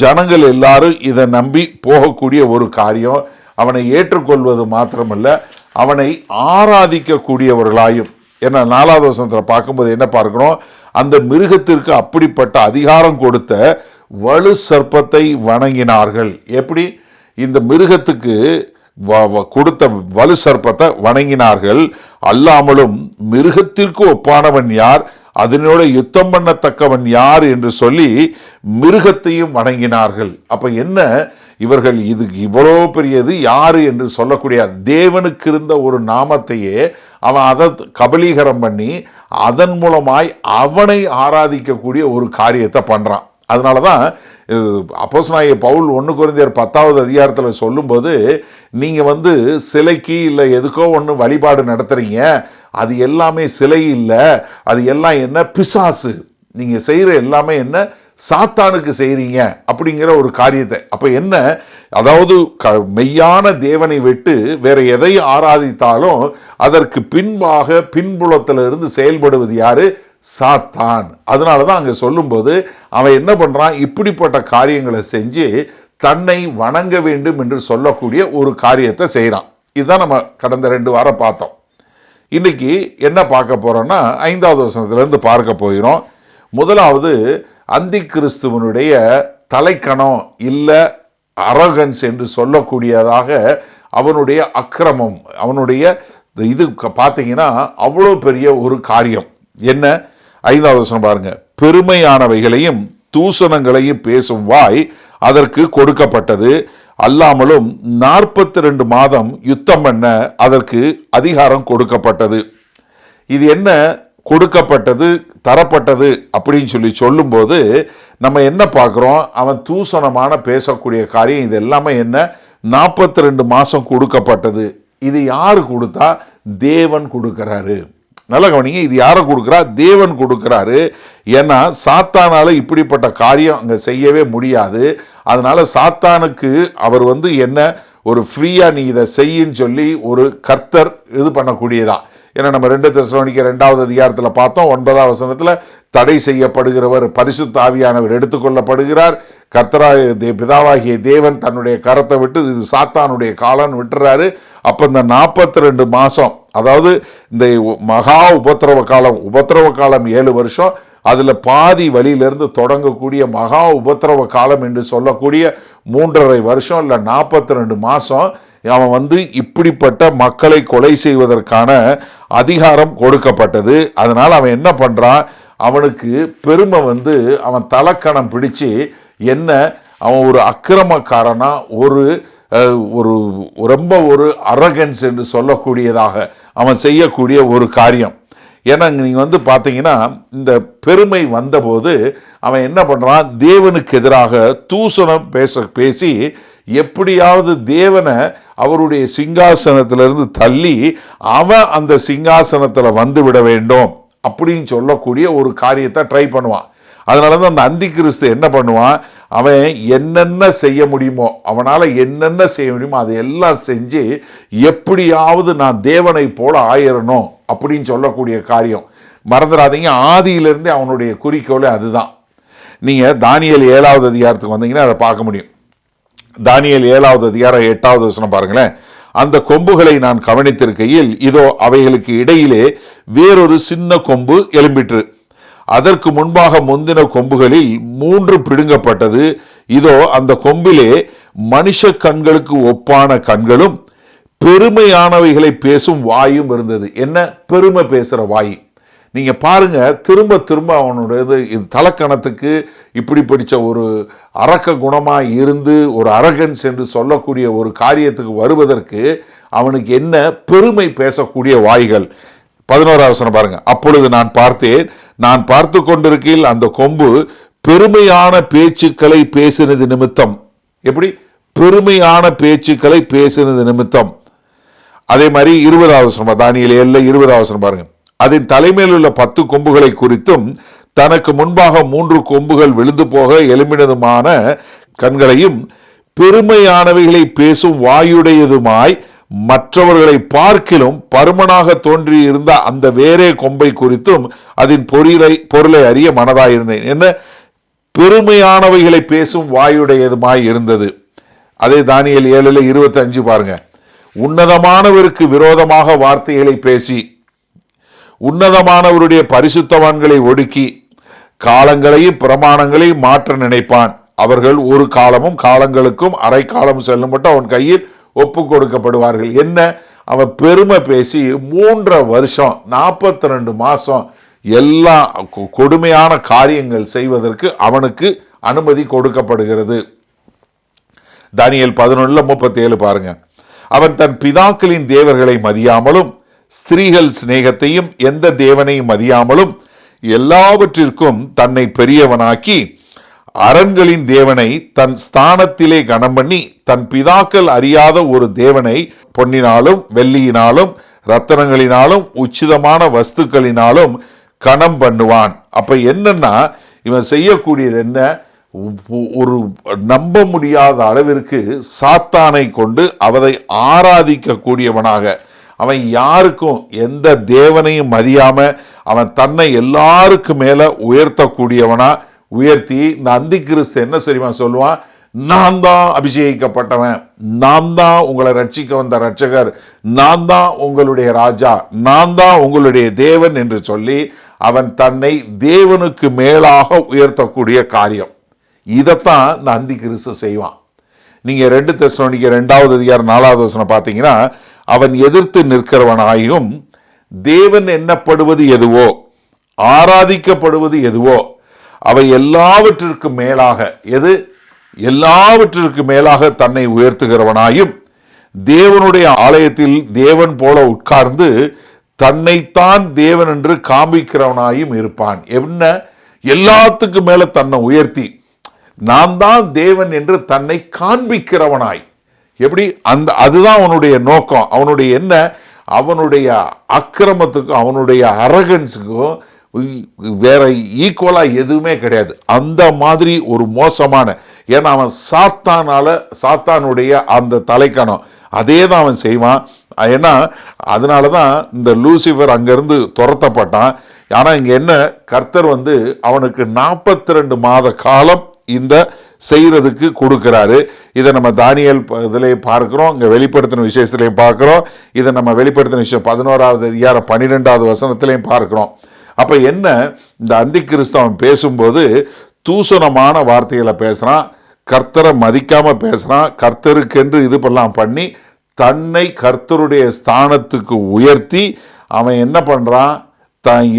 ஜனங்கள் எல்லாரும் இதை நம்பி போகக்கூடிய ஒரு காரியம். அவனை ஏற்றுக்கொள்வது மாத்திரமல்ல, அவனை ஆராதிக்கக்கூடியவர்களாயும். ஏன்னா 4வது வசனத்தில் பார்க்கும்போது என்ன பார்க்கிறோம், அந்த மிருகத்திற்கு அப்படிப்பட்ட அதிகாரம் கொடுத்த வலு சர்ப்பத்தை வணங்கினார்கள். எப்படி? இந்த மிருகத்துக்கு கொடுத்த வலு சர்ப்பத்தை வணங்கினார்கள். அல்லாமலும் மிருகத்திற்கு ஒப்பானவன் யார், அதனோட யுத்தம் பண்ணத்தக்கவன் யார் என்று சொல்லி மிருகத்தையும் வணங்கினார்கள். அப்ப என்ன, இவர்கள் இது இவ்வளோ பெரியது யாரு என்று சொல்லக்கூடிய தேவனுக்கு இருந்த ஒரு நாமத்தையே அவன் அதை கபலீகரம் பண்ணி அதன் மூலமாய் அவனை ஆராதிக்கக்கூடிய ஒரு காரியத்தை பண்றான். அதனால தான் அப்போஸ்தலனாகிய பவுல் 1 கொரிந்தியர் 10வது அதிகாரத்தில் சொல்லும்போது, நீங்கள் சிலைக்கு இல்லை எதுக்கோ ஒன்று வழிபாடு நடத்துறீங்க, அது எல்லாமே சிலை இல்லை, அது எல்லாம் என்ன, பிசாசு. நீங்கள் செய்கிற எல்லாமே என்ன, சாத்தானுக்கு செய்கிறீங்க அப்படிங்கிற ஒரு காரியத்தை. அப்போ என்ன, அதாவது மெய்யான தேவனை விட்டு வேற எதை ஆராதித்தாலும் அதற்கு பின்புலத்திலிருந்து செயல்படுவது யாரு, சாத்தான். அதனால தான் அங்கே சொல்லும்போது அவன் என்ன பண்ணுறான், இப்படிப்பட்ட காரியங்களை செஞ்சு தன்னை வணங்க வேண்டும் என்று சொல்லக்கூடிய ஒரு காரியத்தை செய்கிறான். இதுதான் நம்ம கடந்த 2 வாரம் பார்த்தோம். இன்னைக்கு என்ன பார்க்க போறோம்னா 5வது வசனத்திலிருந்து பார்க்க போகிறோம். முதலாவது, அந்தி கிறிஸ்துவனுடைய தலைக்கணம் இல்லை அரகன்ஸ் என்று சொல்லக்கூடியதாக அவனுடைய அக்கிரமம், அவனுடைய இது பார்த்தீங்கன்னா அவ்வளோ பெரிய ஒரு காரியம். என்ன, 5வது வசனம் பாருங்க, பெருமையானவைகளையும் தூசணங்களையும் பேசும் வாய் அதற்கு கொடுக்கப்பட்டது. அல்லாமலும் 42 மாதம் யுத்தம் பண்ண அதற்கு அதிகாரம் கொடுக்கப்பட்டது. இது என்ன கொடுக்கப்பட்டது, தரப்பட்டது அப்படின்னு சொல்லும்போது நம்ம என்ன பார்க்குறோம், அவன் தூசணமான பேசக்கூடிய காரியம் இது எல்லாமே என்ன, 42 மாதம் கொடுக்கப்பட்டது. இது யாரு கொடுத்தா, தேவன் கொடுக்கிறாரு. நல்ல கவனிங்க, இது யாரை கொடுக்குறா, தேவன் கொடுக்கிறாரு. ஏன்னா சாத்தானால இப்படிப்பட்ட காரியம் அங்கே செய்யவே முடியாது. அதனால சாத்தானுக்கு அவர் என்ன ஒரு ஃப்ரீயா நீ இதை செய்யின்னு சொல்லி ஒரு கர்த்தர் இது பண்ணக்கூடியதா. ஏன்னா நம்ம 2 தெசலோனிக்கர் 2வது அதிகாரத்தில் பார்த்தோம், 9வது வசனத்தில் தடை செய்யப்படுகிறவர் பரிசுத்த ஆவியானவர் எடுத்துக்கொள்ளப்படுகிறார். கர்த்தராகிய பிதாவாகிய தேவன் தன்னுடைய கரத்தை விட்டு இது சாத்தானுடைய காலன்னு விட்டுறாரு. அப்போ இந்த 42 மாதம், அதாவது இந்த மகா உபத்திரவ காலம் 7 வருஷம், அதில் பாதி வழியிலிருந்து தொடங்கக்கூடிய மகா உபத்திரவ காலம் என்று சொல்லக்கூடிய 3.5 வருஷம் இல்லை 42 மாதம் அவன் இப்படிப்பட்ட மக்களை கொலை செய்வதற்கான அதிகாரம் கொடுக்கப்பட்டது. அதனால் அவன் என்ன பண்ணுறான், அவனுக்கு பெருமை அவன் தலக்கணம் பிடிச்சு என்ன, அவன் ஒரு அக்கிரமக்காரனா ஒரு ரொம்ப ஒரு அரகன்ஸ் என்று சொல்லக்கூடியதாக அவன் செய்யக்கூடிய ஒரு காரியம். ஏன்னா நீங்கள் பார்த்தீங்கன்னா இந்த பெருமை வந்தபோது அவன் என்ன பண்ணுறான், தேவனுக்கு எதிராக தூசணம் பேசி எப்படியாவது தேவனை அவருடைய சிங்காசனத்திலிருந்து தள்ளி அவன் அந்த சிங்காசனத்தில் வந்து விட வேண்டும் அப்படின்னு சொல்லக்கூடிய ஒரு காரியத்தை ட்ரை பண்ணுவான். அதனால தான் அந்த அந்தி கிறிஸ்து என்ன பண்ணுவான், அவன் என்னென்ன செய்ய முடியுமோ, அவனால் என்னென்ன செய்ய முடியுமோ அதையெல்லாம் செஞ்சு எப்படியாவது நான் தேவனை போல ஆயிரணும் அப்படின்னு சொல்லக்கூடிய காரியம். மறந்துடாதீங்க, ஆதியிலிருந்தே அவனுடைய குறிக்கோளே அதுதான். நீங்கள் தானியேல் 7வது அதிகாரத்துக்கு வந்தீங்கன்னா அதை பார்க்க முடியும். தானியேல் 7வது அதிகாரம் 8வது வசனம் பாருங்களேன். அந்த கொம்புகளை நான் கவனித்திருக்கையில் இதோ அவைகளுக்கு இடையிலே வேறொரு சின்ன கொம்பு எழும்பிற்று. அதற்கு முன்பாக முந்தின கொம்புகளில் 3 பிடுங்கப்பட்டது. இதோ அந்த கொம்பிலே மனுஷ கண்களுக்கு ஒப்பான கண்களும் பெருமையானவைகளை பேசும் வாயும் இருந்தது. என்ன பெருமை பேசுற வாய்? நீங்க பாருங்க, திரும்ப அவனுடைய தலக்கணத்துக்கு இப்படி படிச்ச ஒரு அரக்க குணமா இருந்து ஒரு அரகன்ஸ் என்று சொல்லக்கூடிய ஒரு காரியத்துக்கு வருவதற்கு அவனுக்கு என்ன பெருமை பேசக்கூடிய வாய்கள். 11வது வசனம் பாருங்க. அப்பொழுது நான் பார்த்தேன், நான் பார்த்து கொண்டிருக்கையில் அந்த கொம்பு பெருமையான பேச்சுக்களை பேசினது நிமித்தம். எப்படி பெருமையான பேச்சுக்களை பேசினது நிமித்தம். அதே மாதிரி 20வது வசனம், தானியேல் 7 20வது வசனம் பாருங்க. அதன் தலைமையில் உள்ள 10 கொம்புகளை குறித்தும் தனக்கு முன்பாக 3 கொம்புகள் விழுந்து போக எலும்பினதுமான கண்களையும் பெருமையானவைகளை பேசும் வாயுடையதுமாய் மற்றவர்களை பார்க்கிலும் பருமனாக தோன்றியிருந்த அந்த வேறே கொம்பை குறித்தும் அதன் பொருளை அறிய மனதாயிருந்தேன். என்ன பெருமையானவைகளை பேசும் வாயுடையதுமாய் இருந்தது. அதே தானியேல் 7:25 பாருங்க. உன்னதமானவருக்கு விரோதமாக வார்த்தைகளை பேசி உன்னதமானவருடைய பரிசுத்தவான்களை ஒடுக்கி காலங்களையும் பிரமாணங்களையும் மாற்ற நினைப்பான். அவர்கள் ஒரு காலமும் காலங்களுக்கும் அரை காலம் செல்லும் மட்டும் அவன் கையில் ஒப்பு கொடுக்கப்படுவார்கள். என்ன அவன் பெருமை பேசி 3 வருஷம் 42 மாசம் எல்லா கொடுமையான காரியங்கள் செய்வதற்கு அவனுக்கு அனுமதி கொடுக்கப்படுகிறது. தானியேல் 11:37 பாருங்க. அவன் தன் பிதாக்களின் தேவர்களை மதியாமலும் ஸ்திரீகள் சிநேகத்தையும் எந்த தேவனையும் மதியாமலும் எல்லாவற்றிற்கும் தன்னை பெரியவனாக்கி அரண்களின் தேவனை தன் ஸ்தானத்திலே கனம் பண்ணி தன் பிதாக்கள் அறியாத ஒரு தேவனை பொன்னினாலும் வெள்ளியினாலும் ரத்தனங்களினாலும் உச்சிதமான வஸ்துக்களினாலும் கனம் பண்ணுவான். அப்ப என்னன்னா இவன் செய்யக்கூடியது என்ன? ஒரு நம்ப முடியாத அளவிற்கு சாத்தானை கொண்டு அவரை ஆராதிக்க கூடியவனாக, அவன் யாருக்கும் எந்த தேவனையும் மதியாம அவன் தன்னை எல்லாருக்கு மேல உயர்த்தக்கூடியவனா உயர்த்தி இந்த அந்தி கிறிஸ்து என்ன தெரியுமா சொல்லுவான்? நான் தான் அபிஷேகிக்கப்பட்டவன், நான் தான் உங்களை ரட்சிக்க வந்த ரட்சகர், நான் தான் உங்களுடைய ராஜா, நான் தான் உங்களுடைய தேவன் என்று சொல்லி அவன் தன்னை தேவனுக்கு மேலாக உயர்த்தக்கூடிய காரியம். இதைத்தான் இந்த அந்தி கிறிஸ்து செய்வான். நீங்க 2 தெசலோனிக்கர் 2:4 பார்த்தீங்கன்னா, அவன் எதிர்த்து நிற்கிறவனாயும் தேவன் எண்ணப்படுவது எதுவோ ஆராதிக்கப்படுவது எதுவோ அவை எல்லாவற்றிற்கும் மேலாக, எது எல்லாவற்றிற்கு மேலாக தன்னை உயர்த்துகிறவனாயும் தேவனுடைய ஆலயத்தில் தேவன் போல உட்கார்ந்து தன்னைத்தான் தேவன் என்று காண்பிக்கிறவனாயும் இருப்பான். என்ன எல்லாத்துக்கு மேல தன்னை உயர்த்தி நான் தான் தேவன் என்று தன்னை காண்பிக்கிறவனாய், எப்படி அதுதான் அவனுடைய நோக்கம். அவனுடைய என்ன? அவனுடைய அக்கிரமத்துக்கும் அவனுடைய அரகன்ஸுக்கும் வேற ஈக்குவலா எதுவுமே கிடையாது. அந்த மாதிரி ஒரு மோசமான, ஏன்னா அவன் சாத்தானுடைய அந்த தலைக்கணம் அதே தான் அவன் செய்வான். ஏன்னா அதனாலதான் இந்த லூசிபர் அங்கிருந்து துரத்தப்பட்டான். ஆனா இங்க என்ன, கர்த்தர் அவனுக்கு 42 மாத காலம் இந்த செய்யறதுக்கு கொடுக்கிறாரு. இதை நம்ம தானியேல் இதிலே பார்க்கிறோம், இங்க வெளிப்படுத்தின விசேஷத்திலையும் பார்க்கிறோம். இதை நம்ம வெளிப்படுத்தின விஷயம் 11வது அதிகாரம் 12வது வசனத்திலையும் பார்க்கிறோம். அப்ப என்ன, இந்த அந்தி கிறிஸ்தவன் பேசும்போது தூசணமான வார்த்தைகளை பேசுறான், கர்த்தரை மதிக்காம பேசுறான், கர்த்தருக்கென்று இது பண்ணி தன்னை கர்த்தருடைய ஸ்தானத்துக்கு உயர்த்தி அவன் என்ன பண்றான்,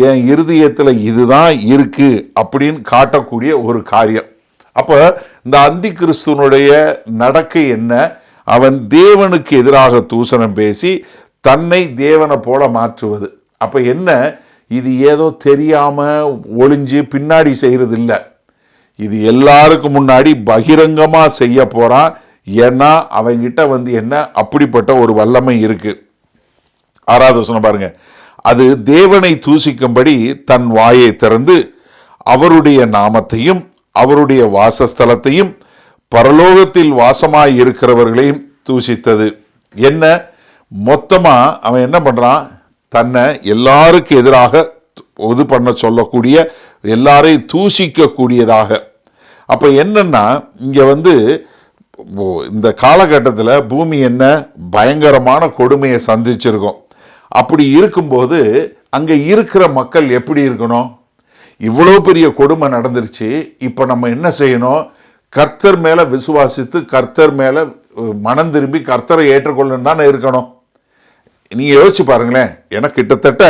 என் இருதயத்தில் இதுதான் இருக்கு அப்படின்னு காட்டக்கூடிய ஒரு காரியம். அப்ப இந்த அந்தி கிறிஸ்துவனுடைய நடக்கை என்ன? அவன் தேவனுக்கு எதிராக தூசணம் பேசி தன்னை தேவனை போல மாற்றுவது. அப்ப என்ன, இது ஏதோ தெரியாம ஒளிஞ்சு பின்னாடி செய்யறது இல்லை, இது எல்லாருக்கும் முன்னாடி பகிரங்கமா செய்ய போறான். ஏன்னா அவங்கிட்ட என்ன அப்படிப்பட்ட ஒரு வல்லமை இருக்கு. 6வது வசனம் பாருங்க. அது தேவனை தூசிக்கும்படி தன் வாயை திறந்து அவருடைய நாமத்தையும் அவருடைய வாசஸ்தலத்தையும் பரலோகத்தில் வாசமாய் இருக்கிறவர்களையும் தூசித்தது. என்ன மொத்தமா அவன் என்ன பண்றான், தன்னை எல்லாருக்கும் எதிராக இது பண்ண சொல்லக்கூடிய, எல்லாரையும் தூசிக்க கூடியதாக. அப்ப என்னன்னா இங்க இந்த காலகட்டத்தில் பூமி என்ன பயங்கரமான கொடுமையை சந்திச்சிருக்கோம். அப்படி இருக்கும்போது அங்க இருக்கிற மக்கள் எப்படி இருக்கணும்? இவ்வளவு பெரிய கொடுமை நடந்துருச்சு, இப்ப நம்ம என்ன செய்யணும்? கர்த்தர் மேல விசுவாசித்து கர்த்தர் மேல மனம் திரும்பி கர்த்தரை ஏற்றுக்கொள்ளணும் தானே இருக்கணும். நீங்க யோசிச்சு பாருங்களேன், ஏன்னா கிட்டத்தட்ட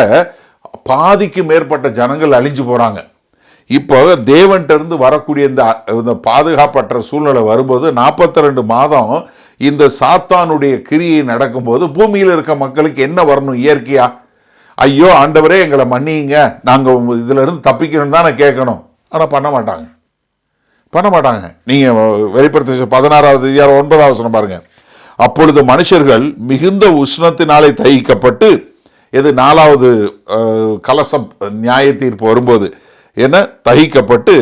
பாதிக்கு மேற்பட்ட ஜனங்கள் அழிஞ்சு போறாங்க. இப்போ தேவன்கிட்ட இருந்து வரக்கூடிய இந்த பாதுகாப்பற்ற சூழ்நிலை வரும்போது 42 மாதம் இந்த சாத்தானுடைய கிரியை நடக்கும்போது பூமியில் இருக்க மக்களுக்கு என்ன வரணும் இயற்கையா? ஐயோ ஆண்டவரே எங்களை மன்னிங்க, நாங்க இதுல இருந்து தப்பிக்கணும் தானே கேட்கணும். ஆனா பண்ண மாட்டாங்க. நீங்க வெளிப்படுத்த 16வது அதிகாரம் 9வது வசனம் பாருங்க. அப்பொழுது மனுஷர்கள் மிகுந்த உஷ்ணத்தினாலே தகிக்கப்பட்டு, இது 4வது கலசம் நியாய தீர்ப்பு வரும்போது என தகிக்கப்பட்டு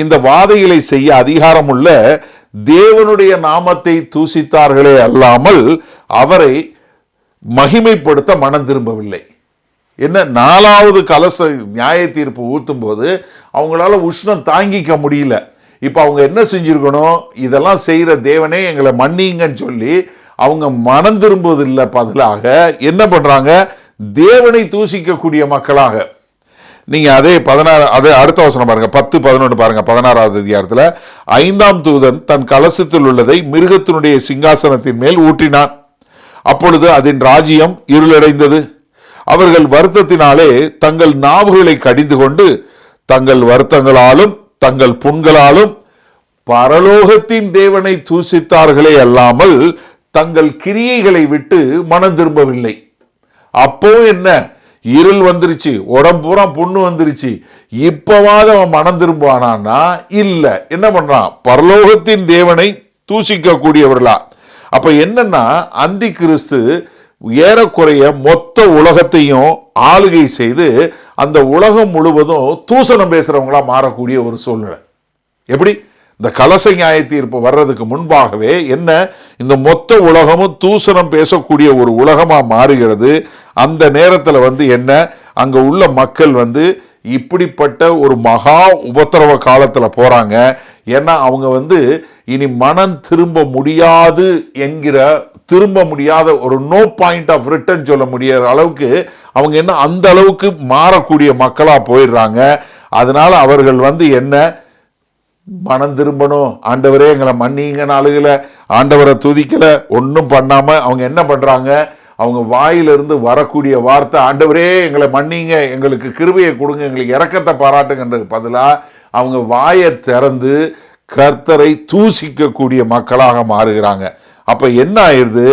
இந்த வாதைகளை செய்ய அதிகாரம் உள்ள தேவனுடைய நாமத்தை தூசித்தார்களே அல்லாமல் அவரை மகிமைப்படுத்த மனம் திரும்பவில்லை. என்ன, 4வது கலச நியாய தீர்ப்பு ஊற்றும் போது அவங்களால உஷ்ணம் தாங்கிக்க முடியல. இப்ப அவங்க என்ன செஞ்சிருக்கணும், இதெல்லாம் செய்யற தேவனே எங்களை மன்னிங்கன்னு சொல்லி அவங்க மனம் திரும்புவதில்லை, பதிலாக என்ன பண்றாங்க, தேவனை தூசிக்கக்கூடிய மக்களாக. நீங்க அதே 16 அதே அடுத்த வசனம் பாருங்க, 10-11 பாருங்க. 16வது அதிகாரத்துல 5ஆம் தூதன் தன் கலசத்தில் உள்ளதை மிருகத்தினுடைய சிங்காசனத்தின் மேல் ஊற்றினான். அப்பொழுது அதன் ராஜ்யம் இருளடைந்தது. அவர்கள் வருத்தத்தினாலே தங்கள் நாவுகளை கடிந்து கொண்டு தங்கள் வருத்தங்களாலும் தங்கள் புண்களாலும் பரலோகத்தின் தேவனை தூசித்தார்களே அல்லாமல் தங்கள் கிரியைகளை விட்டு மனம் திரும்பவில்லை. அப்போ என்ன, இருள் வந்துருச்சு, உடம்பு பூரா புண்ணு வந்துருச்சு, இப்பவாத அவன் மனம் திரும்புவானா? இல்ல. என்ன பண்றான், பரலோகத்தின் தேவனை தூசிக்க கூடியவர்களா. அப்ப என்னன்னா, அந்தி கிறிஸ்து ஏறக்குறைய மொத்த உலகத்தையும் ஆளுகை செய்து அந்த உலகம் முழுவதும் தூசணம் பேசுறவங்களா மாறக்கூடிய ஒரு சூழ்நிலை. எப்படி, இந்த கலச நியாய தீர்ப்பு வர்றதுக்கு முன்பாகவே என்ன, இந்த மொத்த உலகமும் தூசணம் பேசக்கூடிய ஒரு உலகமா மாறுகிறது. அந்த நேரத்தில் என்ன, அங்க உள்ள மக்கள் இப்படிப்பட்ட ஒரு மகா உபத்திரவ காலத்துல போறாங்க. ஏன்னா அவங்க இனி மனம் திரும்ப முடியாது என்கிற, திரும்ப முடியாத ஒரு நோ பாயிண்ட் ஆஃப் ரிட்டர்ன் சொல்ல முடியாத அளவுக்கு அவங்க என்ன, அந்த அளவுக்கு மாறக்கூடிய மக்களா போயிடுறாங்க. அதனால அவர்கள் என்ன, மனம் திரும்பணும், ஆண்டவரே எங்களை மன்னிங்க நாளுகளை ஆண்டவரை துதிக்கல, ஒன்றும் பண்ணாம அவங்க என்ன பண்றாங்க, அவங்க வாயிலிருந்து வரக்கூடிய வார்த்தை ஆண்டவரே எங்களை மன்னிங்க, எங்களுக்கு கிருபையை கொடுங்க, எங்களுக்கு இரக்கத்தை பாராட்டுங்கன்றது பதிலாக அவங்க வாயை திறந்து கர்த்தரை தூசிக்கக்கூடிய மக்களாக மாறுகிறாங்க. அப்ப என்ன ஆயிருது,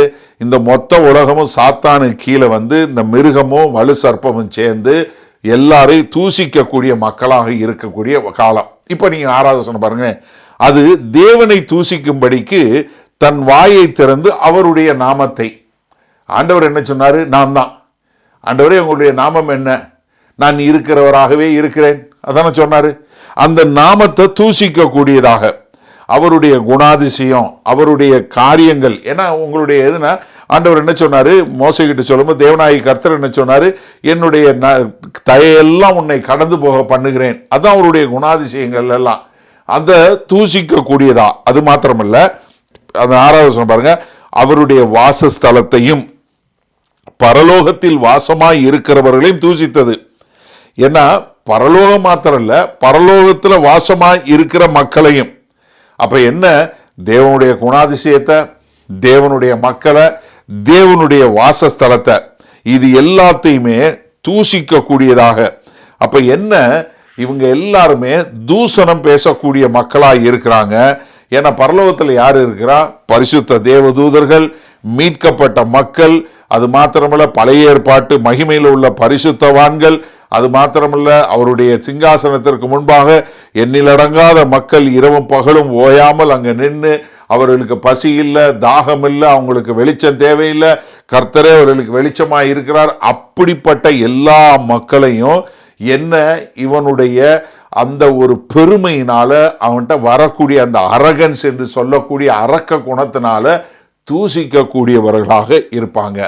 இந்த மொத்த உலகமும் சாத்தானு கீழே இந்த மிருகமும் வலு சர்ப்பமும் சேர்ந்து எல்லாரையும் தூசிக்கக்கூடிய மக்களாக இருக்கக்கூடிய காலம். இப்ப நீங்க 6வது வசனம் பாருங்க, அது தேவனை தூசிக்கும்படிக்கு தன் வாயை திறந்து அவருடைய நாமத்தை, ஆண்டவர் என்ன சொன்னாரு, நான் தான் ஆண்டவரே, உங்களுடைய நாமம் என்ன, நான் இருக்கிறவராகவே இருக்கிறேன், அதான சொன்னாரு. அந்த நாமத்தை தூசிக்க கூடியதாக அவருடைய குணாதிசயம், அவருடைய காரியங்கள். ஏன்னா உங்களுடைய எதுனா, ஆண்டவர் என்ன சொன்னாரு, மோசைகிட்ட சொல்லும்போது தேவனாயி கர்த்தர் என்ன சொன்னாரு, என்னுடைய தயையெல்லாம் உன்னை கடந்து போக பண்ணுகிறேன். அதான் அவருடைய குணாதிசயங்கள் எல்லாம் அந்த தூசிக்க கூடியதா. அது மாத்திரமல்ல, அந்த 6வது வசனம் பாருங்க, அவருடைய வாசஸ்தலத்தையும் பரலோகத்தில் வாசமாய் இருக்கிறவர்களையும் தூசித்தது. ஏன்னா பரலோகம் மாத்திரம் இல்ல, பரலோகத்துல வாசமாய் இருக்கிற மக்களையும். அப்ப என்ன, தேவனுடைய குணாதிசயத்தை, தேவனுடைய மக்களை, தேவனுடைய வாசஸ்தலத்தை, இது எல்லாத்தையுமே தூசிக்க கூடியதாக. அப்ப என்ன, இவங்க எல்லாருமே தூசணம் பேசக்கூடிய மக்களாய் இருக்கிறாங்க. ஏன்னா பரலோகத்தில் யார் இருக்கிறா, பரிசுத்த தேவதூதர்கள், மீட்கப்பட்ட மக்கள், அது மாத்திரமல்ல பழைய ஏற்பாட்டு மகிமையில் உள்ள பரிசுத்தவான்கள், அது மாத்திரமல்ல அவருடைய சிங்காசனத்திற்கு முன்பாக எண்ணிலடங்காத மக்கள் இரவும் பகலும் ஓயாமல் அங்க நின்று, அவர்களுக்கு பசி இல்லை, தாகம் இல்லை, அவங்களுக்கு வெளிச்சம் தேவையில்லை, கர்த்தரே அவர்களுக்கு வெளிச்சமாய் இருக்கிறார். அப்படிப்பட்ட எல்லா மக்களையும் என்ன, இவனுடைய அந்த ஒரு பெருமையினால, அவன்கிட்ட வரக்கூடிய அந்த அரகன்ஸ் என்று சொல்லக்கூடிய அரக்க குணத்தினால தூசிக்க கூடியவர்களாக இருப்பாங்க.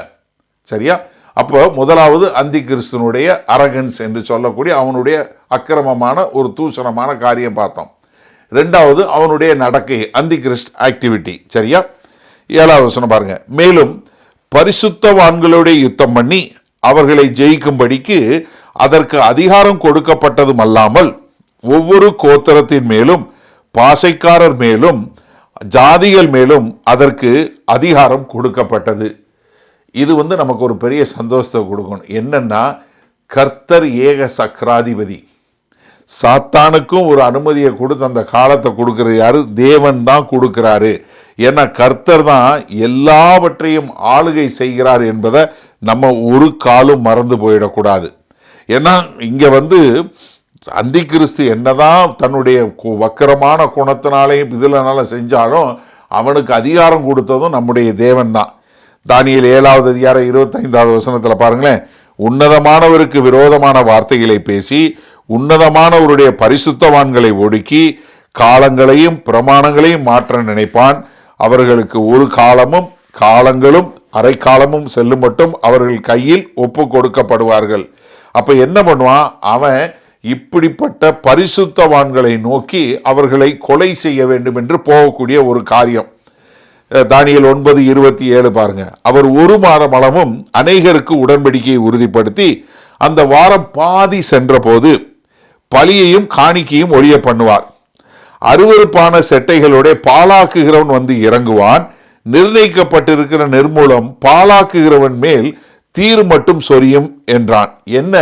சரியா? அப்போ முதலாவது அந்தி கிறிஸ்துனுடைய அரகன்ஸ் என்று சொல்லக்கூடிய அவனுடைய அக்கிரமமான ஒரு தூஷணமான காரியம் பார்த்தோம். 2வது அவனுடைய நடக்கை, அந்தி கிறிஸ்ட் ஆக்டிவிட்டி. சரியா? 7வது வசனம் பாருங்க, மேலும் பரிசுத்தவான்களுடைய யுத்தம் பண்ணி அவர்களை ஜெயிக்கும்படிக்கு அதற்கு அதிகாரம் கொடுக்கப்பட்டதும் அல்லாமல் ஒவ்வொரு கோத்திரத்தின் மேலும் பாசைக்காரர் மேலும் ஜாதிகள் மேலும் அதற்கு அதிகாரம் கொடுக்கப்பட்டது. இது நமக்கு ஒரு பெரிய சந்தோஷத்தை கொடுக்கணும். என்னன்னா, கர்த்தர் ஏக சக்கராதிபதி. சாத்தானுக்கும் ஒரு அனுமதியை கொடுத்து அந்த காலத்தை கொடுக்கிறது யாரு, தேவன் தான் கொடுக்கிறாரு. ஏன்னா கர்த்தர் தான் எல்லாவற்றையும் ஆளுகை செய்கிறார் என்பதை நம்ம ஒரு காலும் மறந்து போயிடக்கூடாது. ஏன்னா இங்க அந்தி கிறிஸ்து என்னதான் தன்னுடைய வக்கரமான குணத்தினாலையும் இதுலனால செஞ்சாலும் அவனுக்கு அதிகாரம் கொடுத்ததும் நம்முடைய தேவன் தான். தானியேல் 7வது அதிகாரம் 25வது வசனத்தில் பாருங்களேன், உன்னதமானவருக்கு விரோதமான வார்த்தைகளை பேசி உன்னதமானவருடைய பரிசுத்தவான்களை ஒடுக்கி காலங்களையும் பிரமாணங்களையும் மாற்ற நினைப்பான். அவர்களுக்கு ஒரு காலங்களும் அரை காலமும் செல்லும் மட்டும் அவர்கள் கையில் ஒப்பு கொடுக்கப்படுவார்கள். அப்ப என்ன பண்ணுவான் அவன்? இப்படிப்பட்ட பரிசுத்தவான்களை நோக்கி அவர்களை கொலை செய்ய வேண்டும் என்று போகக்கூடிய ஒரு காரியம். தானியேல் 9:27 பாருங்க. அவர் ஒரு வாரம் அளவும் அநேகருக்கு உடன்படிக்கையை உறுதிப்படுத்தி அந்த வாரம் பாதி சென்ற போது பலியையும் காணிக்கையும் ஒழிய பண்ணுவார். அருவருப்பான செட்டைகளோட பாலாக்குகிறவன் வந்து இறங்குவான். நிர்ணயிக்கப்பட்டிருக்கிற நிர்மூலம் பாலாக்குகிறவன் மேல் தீர் மட்டும் சொரியும் என்றான். என்ன?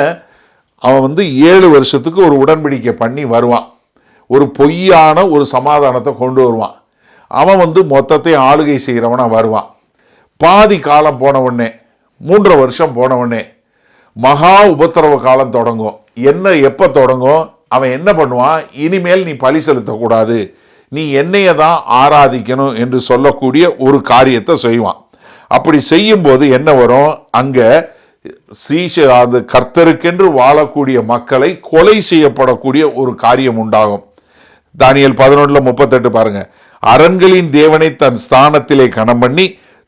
அவன் வந்து 7 வருஷத்துக்கு ஒரு உடன்படிக்கை பண்ணி வருவான். ஒரு பொய்யான ஒரு சமாதானத்தை கொண்டு வருவான். அவன் வந்து மொத்தத்தை ஆளுகை செய்கிறவனா வருவான். பாதி காலம் போன உடனே 3 வருஷம் போன உடனே மகா உபத்திரவ காலம் தொடங்கும். எப்போ தொடங்கும்? அவன் என்ன பண்ணுவான்? இனிமேல் நீ பலி செலுத்தக்கூடாது, நீ என்னைய தான் ஆராதிக்கணும் என்று சொல்லக்கூடிய ஒரு காரியத்தை செய்வான். அப்படி செய்யும் போது என்ன வரும்? அங்க அது கர்த்தருக்கென்று வாழக்கூடிய மக்களை கொலை செய்யப்படக்கூடிய ஒரு காரியம் உண்டாகும். தானியேல் 11:38 பாருங்க. அரண்களின் தேவனை தன் ஸ்தானத்திலே கனம் பண்ணி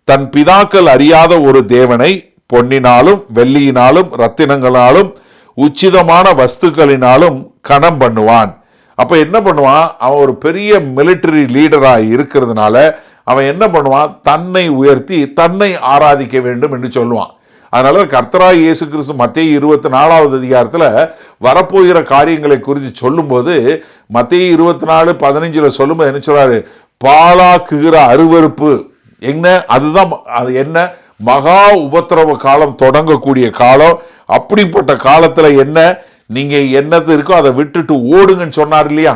தன் பிதாக்கள் அறியாத ஒரு தேவனை பொன்னினாலும் வெள்ளியினாலும் ரத்தினங்களாலும் உச்சிதமான வஸ்துக்களினாலும் கனம் பண்ணுவான். அப்ப என்ன பண்ணுவான்? அவன் ஒரு பெரிய மிலிட்டரி லீடராக இருக்கிறதுனால அவன் என்ன பண்ணுவான்? தன்னை உயர்த்தி தன்னை ஆராதிக்க வேண்டும் என்று சொல்லுவான். அதனால கர்த்தராகிய இயேசு கிறிஸ்து மத்தேயு 24வது அதிகாரத்தில் வரப்போகிற காரியங்களை குறித்து சொல்லும்போது மத்தேயு 24:15 சொல்லும்போது என்ன சொல்றாரு? பாலாக்குகிற அருவருப்பு என்ன? அதுதான் அது என்ன? மகா உபத்திரவ காலம் தொடங்கக்கூடிய காலம். அப்படிப்பட்ட காலத்துல என்ன? நீங்க என்னது இருக்கோ அதை விட்டுட்டு ஓடுங்கன்னு சொன்னார் இல்லையா?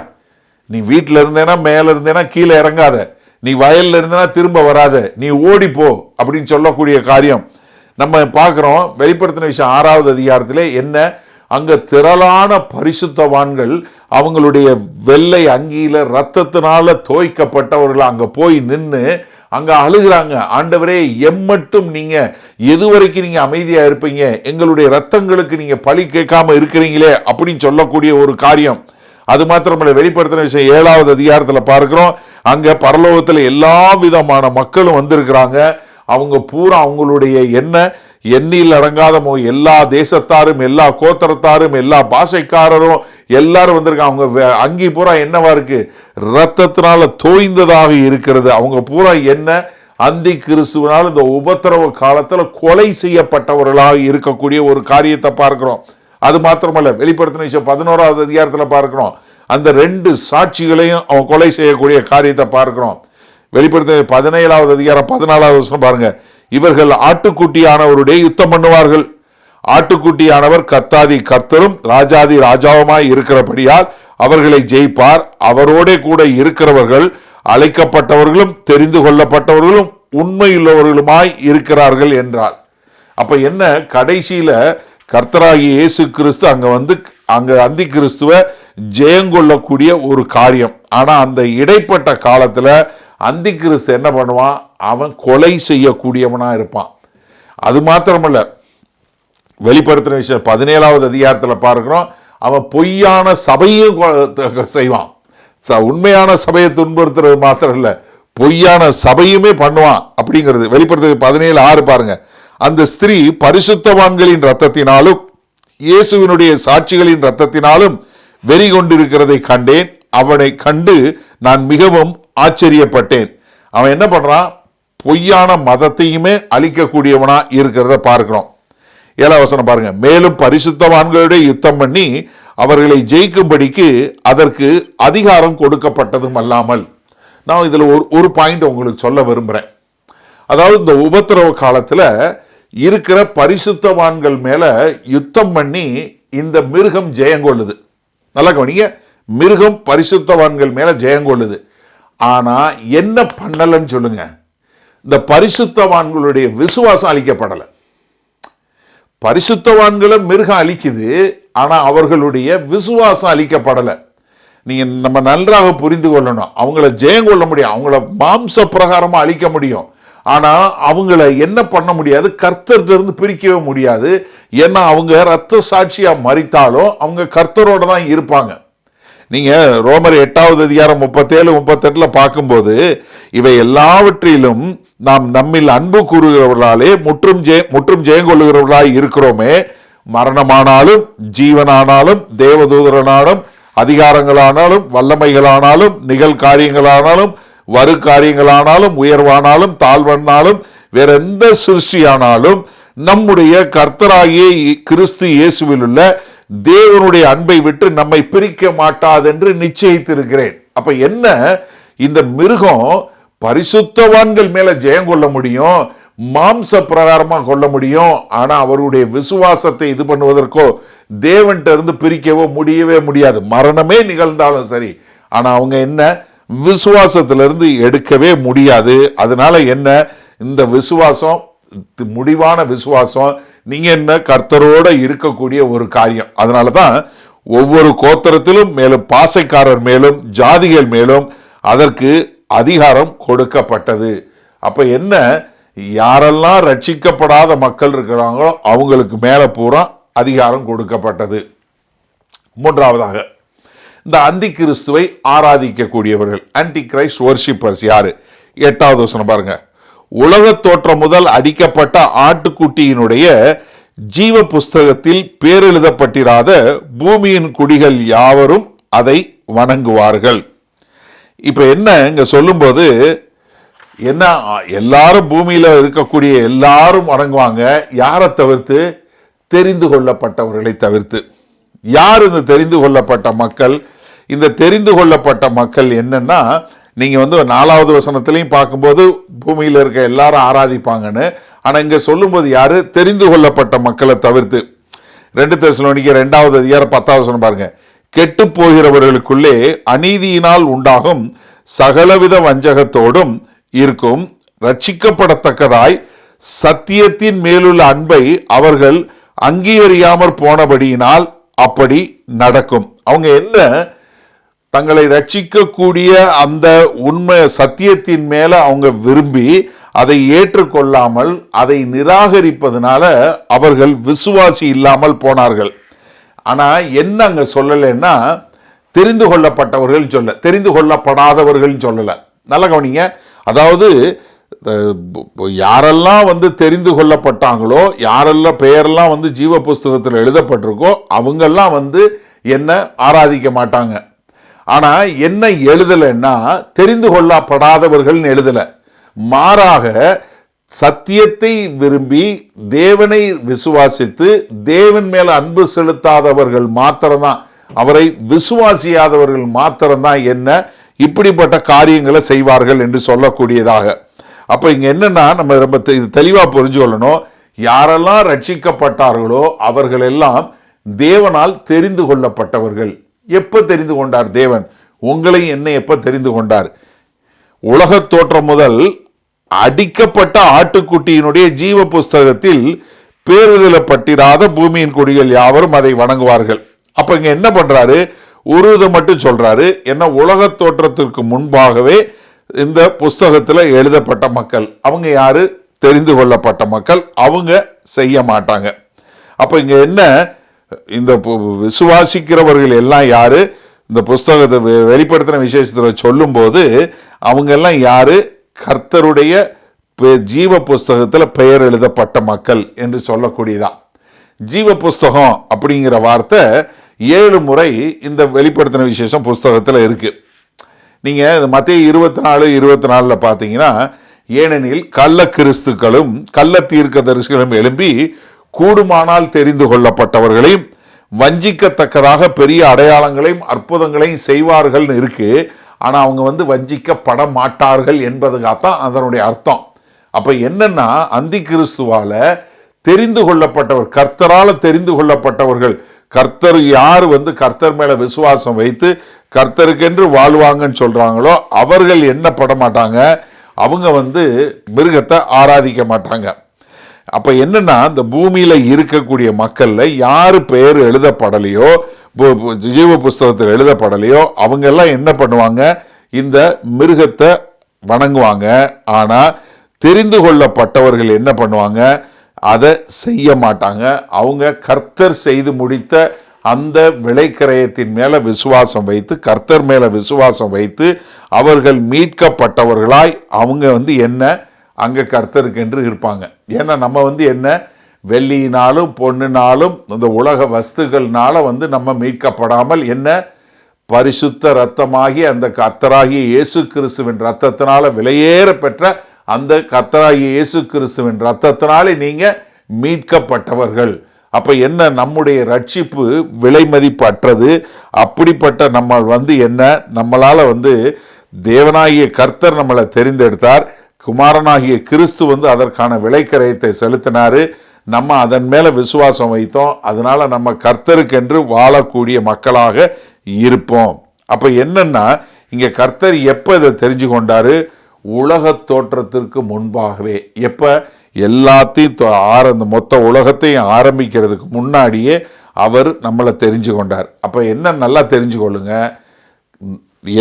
நீ வீட்டில் இருந்தேனா மேல இருந்தேனா கீழே இறங்காத, நீ வயல்ல இருந்தேனா திரும்ப வராத, நீ ஓடிப்போ அப்படின்னு சொல்லக்கூடிய காரியம் நம்ம பார்க்கிறோம். வெளிப்படுத்தின விஷயம் 6வது அதிகாரத்திலே என்ன? அங்க திரளான பரிசுத்தவான்கள் அவங்களுடைய வெள்ளை அங்கியில ரத்தத்தினால தோய்க்கப்பட்டவர்கள் அங்க போய் நின்று அங்க அழுகிறாங்க. ஆண்டவரே, எம்மட்டும் நீங்க எதுவரைக்கும் நீங்க அமைதியா இருப்பீங்க? எங்களுடைய ரத்தங்களுக்கு நீங்க பழி கேட்காம இருக்கிறீங்களே அப்படின்னு சொல்லக்கூடிய ஒரு காரியம். அது மாத்திரமல்ல, வெளிப்படுத்தின விஷயம் 7வது அதிகாரத்துல பார்க்கிறோம். அங்க பரலோகத்துல எல்லா விதமான மக்களும் வந்திருக்கிறாங்க. அவங்க பூரா அவங்களுடைய எண்ணில் அடங்காத எல்லா தேசத்தாரும் எல்லா கோத்திரத்தாரும் எல்லா பாஷைக்காரரும் எல்லாரும் வந்திருக்காங்க. அவங்க அங்கி பூரா என்னவா இருக்கு? ரத்தத்தினால தோய்ந்ததாக இருக்கிறது. அவங்க பூரா அந்தி கிறிஸ்துவனால் இந்த உபத்திரவ காலத்துல கொலை செய்யப்பட்டவர்களாக இருக்கக்கூடிய ஒரு காரியத்தை பார்க்கிறோம். அது மாத்திரமல்ல, வெளிப்படுத்தின விஷயம் 11வது அதிகாரத்துல பார்க்கிறோம். அந்த 2 சாட்சிகளையும் அவன் கொலை செய்யக்கூடிய காரியத்தை பார்க்கிறோம். வெளிப்படுத்தின 17வது அதிகாரம் 14வது வசனம் பாருங்க. இவர்கள் ஆட்டுக்குட்டியானவருடைய யுத்தம் பண்ணுவார்கள். ஆட்டுக்குட்டியானவர் கர்த்தாதி கர்த்தரும் ராஜாதி ராஜாவுமாய் இருக்கிறபடியால் அவர்களை ஜெயிப்பார். அவரோட கூட இருக்கிறவர்கள் அழைக்கப்பட்டவர்களும் தெரிந்து கொள்ளப்பட்டவர்களும் உண்மையுள்ளவர்களுமாய் இருக்கிறார்கள் என்றார். அப்ப என்ன? கடைசியில கர்த்தராகிய இயேசு கிறிஸ்து அங்க அந்தி கிறிஸ்துவ ஜெயங்கொள்ளக்கூடிய ஒரு காரியம். ஆனா அந்த இடைப்பட்ட காலத்துல அந்தி கிறிஸ்து என்ன பண்ணுவான்? அவன் கொலை செய்யக்கூடியவனா இருப்பான். அது மாத்திரமல்ல, வெளிப்படுத்தின விஷயம் 17வது அதிகாரத்தில் பார்க்கிறோம். அவன் பொய்யான சபையும் செய்வான். உண்மையான சபையை துன்புறுத்துறது மாத்திரம் இல்ல, பொய்யான சபையுமே பண்ணுவான் அப்படிங்கிறது. வெளிப்படுத்தின 17:6 பாருங்க. அந்த ஸ்திரீ பரிசுத்தவான்களின் ரத்தத்தினாலும் இயேசுவினுடைய சாட்சிகளின் ரத்தத்தினாலும் வெறி கொண்டிருக்கிறதை கண்டேன். அவனை கண்டு நான் மிகவும் ஆச்சரியப்பட்டேன். அவன் என்ன பண்றான்? பொய்யான மதத்தையுமே அழிக்கக்கூடியவனா இருக்கிறத பார்க்கிறோம். 7வது வசனம் பாருங்க. மேலும் பரிசுத்தவான்களுடைய யுத்தம் பண்ணி அவர்களை ஜெயிக்கும்படிக்கு அதற்கு அதிகாரம் கொடுக்கப்பட்டதும் அல்லாமல். நான் இதுல ஒரு பாயிண்ட் உங்களுக்கு சொல்ல விரும்புறேன். அதாவது இந்த உபத்திரவ காலத்துல இருக்கிற பரிசுத்தவான்கள் மேல யுத்தம் பண்ணி இந்த மிருகம் ஜெயங்கொள்ளுது. நல்லா கவனிங்க, மிருகம் பரிசுத்தவான்கள் மேல ஜெயங்கொள்ளுது. ஆனா என்ன பண்ணலன்னு சொல்லுங்க? இந்த பரிசுத்தவான்களுடைய விசுவாசம் அளிக்கப்படலை. பரிசுத்தவான்களை மிருகம் அழிக்குது, ஆனா அவர்களுடைய விசுவாசம் அளிக்கப்படலை. நம்ம நன்றாக புரிந்து கொள்ளணும். அவங்கள ஜெயம் கொள்ள முடியும், அவங்கள மாம்ச பிரகாரமா அழிக்க முடியும். ஆனா அவங்கள என்ன பண்ண முடியாது, கர்த்தர்கிட்ட இருந்து பிரிக்கவே முடியாது. ஏன்னா அவங்க இரத்த சாட்சியா மரித்தாலும் அவங்க கர்த்தரோட தான் இருப்பாங்க. நீங்க ரோமர் 8வது அதிகாரம் 37, 38 பார்க்கும்போது, இவை எல்லாவற்றிலும் நாம் நம்மில் அன்பு கூறுகிறவர்களாலே முற்றும் ஜெயங்கொள்ளுகிறவர்களாய் இருக்கிறோமே, மரணமானாலும் ஜீவனானாலும் தேவதூதரனாலும் அதிகாரங்களானாலும் வல்லமைகளானாலும் நிகழ்காரியங்களானாலும் வரு காரியங்களானாலும் உயர்வானாலும் தாழ்வானாலும் வேற எந்த சிருஷ்டியானாலும் நம்முடைய கர்த்தராகிய கிறிஸ்து இயேசுவில் உள்ள தேவனுடைய அன்பை விட்டு நம்மை பிரிக்க மாட்டாது என்று நிச்சயித்திருக்கிறேன். அப்ப என்ன, இந்த மிருகம் பரிசுத்தவான்கள் மேல ஜெயம் கொள்ள முடியும், மாம்ச பிரகாரமா கொள்ள முடியும். ஆனா அவருடைய விசுவாசத்தை இது பண்ணுவதற்கோ தேவன்கிட்ட இருந்து பிரிக்கவோ முடியவே முடியாது. மரணமே நிகழ்ந்தாலும் சரி, ஆனா அவங்க என்ன, விசுவாசத்திலிருந்து எடுக்கவே முடியாது. அதனால என்ன, இந்த விசுவாசம் முடிவான விசுவாசம். நீங்க என்ன, கர்த்தரோட இருக்கக்கூடிய ஒரு காரியம். அதனாலதான் ஒவ்வொரு கோத்திரத்திலும் மேலும் பாசைக்காரர் மேலும் ஜாதிகள் மேலும் அதற்கு அதிகாரம் கொடுக்கப்பட்டது. அப்ப என்ன, யாரெல்லாம் ரட்சிக்கப்படாத மக்கள் இருக்கிறாங்களோ அவங்களுக்கு மேல பூரா அதிகாரம் கொடுக்கப்பட்டது. மூன்றாவதாக, இந்த அந்தி கிறிஸ்துவை ஆராதிக்கக்கூடியவர்கள், ஆன்டி கிரைஸ்ட் வர்ஷிப்பர்ஸ் யாரு? 8வது வசனம் பாருங்க. உலக தோற்றம் முதல் அடிக்கப்பட்ட ஆட்டுக்குட்டியினுடைய ஜீவ புஸ்தகத்தில் பேரெழுதப்பட்டிராத பூமியின் குடிகள் யாவரும் அதை வணங்குவார்கள். இப்ப என்ன இங்க சொல்லும்போது என்ன, எல்லாரும் பூமியில இருக்கக்கூடிய எல்லாரும் வணங்குவாங்க. யாரை தவிர்த்து? தெரிந்து கொள்ளப்பட்டவர்களை தவிர்த்து. யார் இந்த தெரிந்து கொள்ளப்பட்ட மக்கள்? இந்த தெரிந்து கொள்ளப்பட்ட மக்கள் என்னன்னா, நீங்க 4வது வசனத்திலையும் பார்க்கும்போது பூமியில இருக்க எல்லாரும் ஆராதிப்பாங்கன்னு, ஆனா இங்க சொல்லும்போது யாரு? தெரிந்து கொள்ளப்பட்ட மக்களை தவிர்த்து. 2 தெசலோனிக்கேயர் 2வது அதிகாரம் 10வது வசனம் பாருங்க. கெட்டு போகிறவர்களுக்குள்ளே அநீதியினால் உண்டாகும் சகலவித வஞ்சகத்தோடும் இருக்கும் ரட்சிக்கப்படத்தக்கதாய் சத்தியத்தின் மேலுள்ள அன்பை அவர்கள் அங்கீகரியாமற் போனபடியினால் அப்படி நடக்கும். அவங்க என்ன, தங்களை ரட்சிக்கக்கூடிய அந்த உண்மை சத்தியத்தின் மேல அவங்க விரும்பி அதை ஏற்றுக்கொள்ளாமல் அதை நிராகரிப்பதனால அவர்கள் விசுவாசி இல்லாமல் போனார்கள். ஆனா என்ன அங்க சொல்லலைன்னா, தெரிந்து கொள்ளப்பட்டவர்கள் சொல்ல, தெரிந்து கொள்ளப்படாதவர்கள் சொல்லல. நல்ல கவனிங்க. அதாவது யாரெல்லாம் தெரிந்து கொள்ளப்பட்டாங்களோ, யாரெல்லாம் பெயரெல்லாம் ஜீவ புஸ்தகத்தில் எழுதப்பட்டிருக்கோ அவங்கெல்லாம் என்ன ஆராதிக்க மாட்டாங்க. ஆனா என்ன எழுதலைன்னா, தெரிந்து கொள்ளப்படாதவர்கள் எழுதல. மாறாக சத்தியத்தை விரும்பி தேவனை விசுவாசித்து தேவன் மேல அன்பு செலுத்தாதவர்கள் மாத்திரம்தான், அவரை விசுவாசியாதவர்கள் மாத்திரம்தான் என்ன இப்படிப்பட்ட காரியங்களை செய்வார்கள் என்று சொல்லக்கூடியதாக. அப்ப இங்க என்னன்னா, நம்ம ரொம்ப இது தெளிவா புரிஞ்சு கொள்ளணும். யாரெல்லாம் ரட்சிக்கப்பட்டார்களோ அவர்கள் எல்லாம் தேவனால் தெரிந்து கொள்ளப்பட்டவர்கள். எப்ப தெரிந்து கொண்டார் தேவன்? உங்களை என்னை எப்ப தெரிந்து கொண்டார்? உலக தோற்றம் முதல் அடிக்கப்பட்ட ஆட்டுக்குட்டியினுடைய ஜீவ புஸ்தகத்தில் பேருதலப்பட்டிராத பூமியின் குடிகள் யாவரும் அதை வணங்குவார்கள். அப்ப இங்க என்ன பண்றாரு? ஒரு இதை மட்டும் சொல்றாரு. என்ன, உலக தோற்றத்திற்கு முன்பாகவே இந்த புஸ்தகத்துல எழுதப்பட்ட மக்கள். அவங்க யாரு? தெரிந்து கொள்ளப்பட்ட மக்கள். அவங்க செய்ய மாட்டாங்க. அப்ப இங்க என்ன, இந்த விசுவாசிக்கிறவர்கள் எல்லாம் யாரு? இந்த புஸ்தகத்தை வெளிப்படுத்தின விசேஷத்தில் சொல்லும் போது அவங்க எல்லாம் யாரு? கர்த்தருடைய ஜீவ புஸ்தகத்தில் பெயர் எழுதப்பட்ட மக்கள் என்று சொல்லக்கூடியதான். ஜீவ புஸ்தகம் அப்படிங்கிற வார்த்தை 7 முறை இந்த வெளிப்படுத்தின விசேஷம் புஸ்தகத்தில் இருக்கு. நீங்க மத்தேயு 24:24 பார்த்தீங்கன்னா, ஏனெனில் கள்ள கிறிஸ்துக்களும் கள்ள தீர்க்கதரிசிகளும் எழும்பி கூடுமானால் தெரிந்து கொள்ளப்பட்டவர்களையும் வஞ்சிக்கத்தக்கதாக பெரிய அடையாளங்களையும் அற்புதங்களையும் செய்வார்கள் இருக்கு. ஆனா அவங்க வஞ்சிக்கப்பட மாட்டார்கள் என்பதுக்காகத்தான் அதனுடைய அர்த்தம். அப்ப என்னன்னா, அந்தி கிறிஸ்துவால தெரிந்து கொள்ளப்பட்டவர், கர்த்தரால தெரிந்து கொள்ளப்பட்டவர்கள், கர்த்தர் யார் கர்த்தர் மேல விசுவாசம் வைத்து கர்த்தருக்கென்று வாழ்வாங்கன்னு சொல்றாங்களோ அவர்கள் என்ன பட மாட்டாங்க, அவங்க மிருகத்தை ஆராதிக்க மாட்டாங்க. அப்ப என்னன்னா, இந்த பூமியில இருக்கக்கூடிய மக்கள்ல யாரு பெயர் எழுதப்படலையோ, ஜீவ புஸ்தகத்தில் எழுதப்படலையோ அவங்க எல்லாம் என்ன பண்ணுவாங்க? இந்த மிருகத்தை வணங்குவாங்க. ஆனா தெரிந்து கொள்ளப்பட்டவர்கள் என்ன பண்ணுவாங்க? அதை செய்ய மாட்டாங்க. அவங்க கர்த்தர் செய்து முடித்த அந்த விலைக்கிரயத்தின் மேல விசுவாசம் வைத்து, கர்த்தர் மேல விசுவாசம் வைத்து அவர்கள் மீட்கப்பட்டவர்களாய் அவங்க என்ன அங்க கர்த்தருக்கு என்று இருப்பாங்க. ஏன்னா நம்ம என்ன வெள்ளியினாலும் பொண்ணுனாலும் இந்த உலக வஸ்துகள்னால நம்ம மீட்கப்படாமல் பரிசுத்த இரத்தமாகி அந்த கர்த்தராகிய இயேசு கிறிஸ்துவின் இரத்தத்தினால விலையேற பெற்ற அந்த கர்த்தராகிய இயேசு கிறிஸ்துவின் இரத்தத்தினாலே நீங்க மீட்கப்பட்டவர்கள். அப்ப நம்முடைய ரட்சிப்பு விலை மதிப்பு அற்றது. அப்படிப்பட்ட நம்ம நம்மளால தேவனாகிய கர்த்தர் நம்மளை தெரிந்தெடுத்தார். குமாரனாகிய கிறிஸ்து அதற்கான விலைக்கிரயத்தை செலுத்தினாரு. நம்ம அதன் மேல விசுவாசம் வைத்தோம். அதனால நம்ம கர்த்தருக்கென்று வாழக்கூடிய மக்களாக இருப்போம். அப்ப இங்க கர்த்தர் எப்ப இதை தெரிஞ்சு கொண்டாரு? உலக தோற்றத்திற்கு முன்பாகவே. எப்ப? எல்லாத்தையும் மொத்த உலகத்தையும் ஆரம்பிக்கிறதுக்கு முன்னாடியே அவர் நம்மளை தெரிஞ்சு கொண்டார். அப்ப நல்லா தெரிஞ்சு கொள்ளுங்க,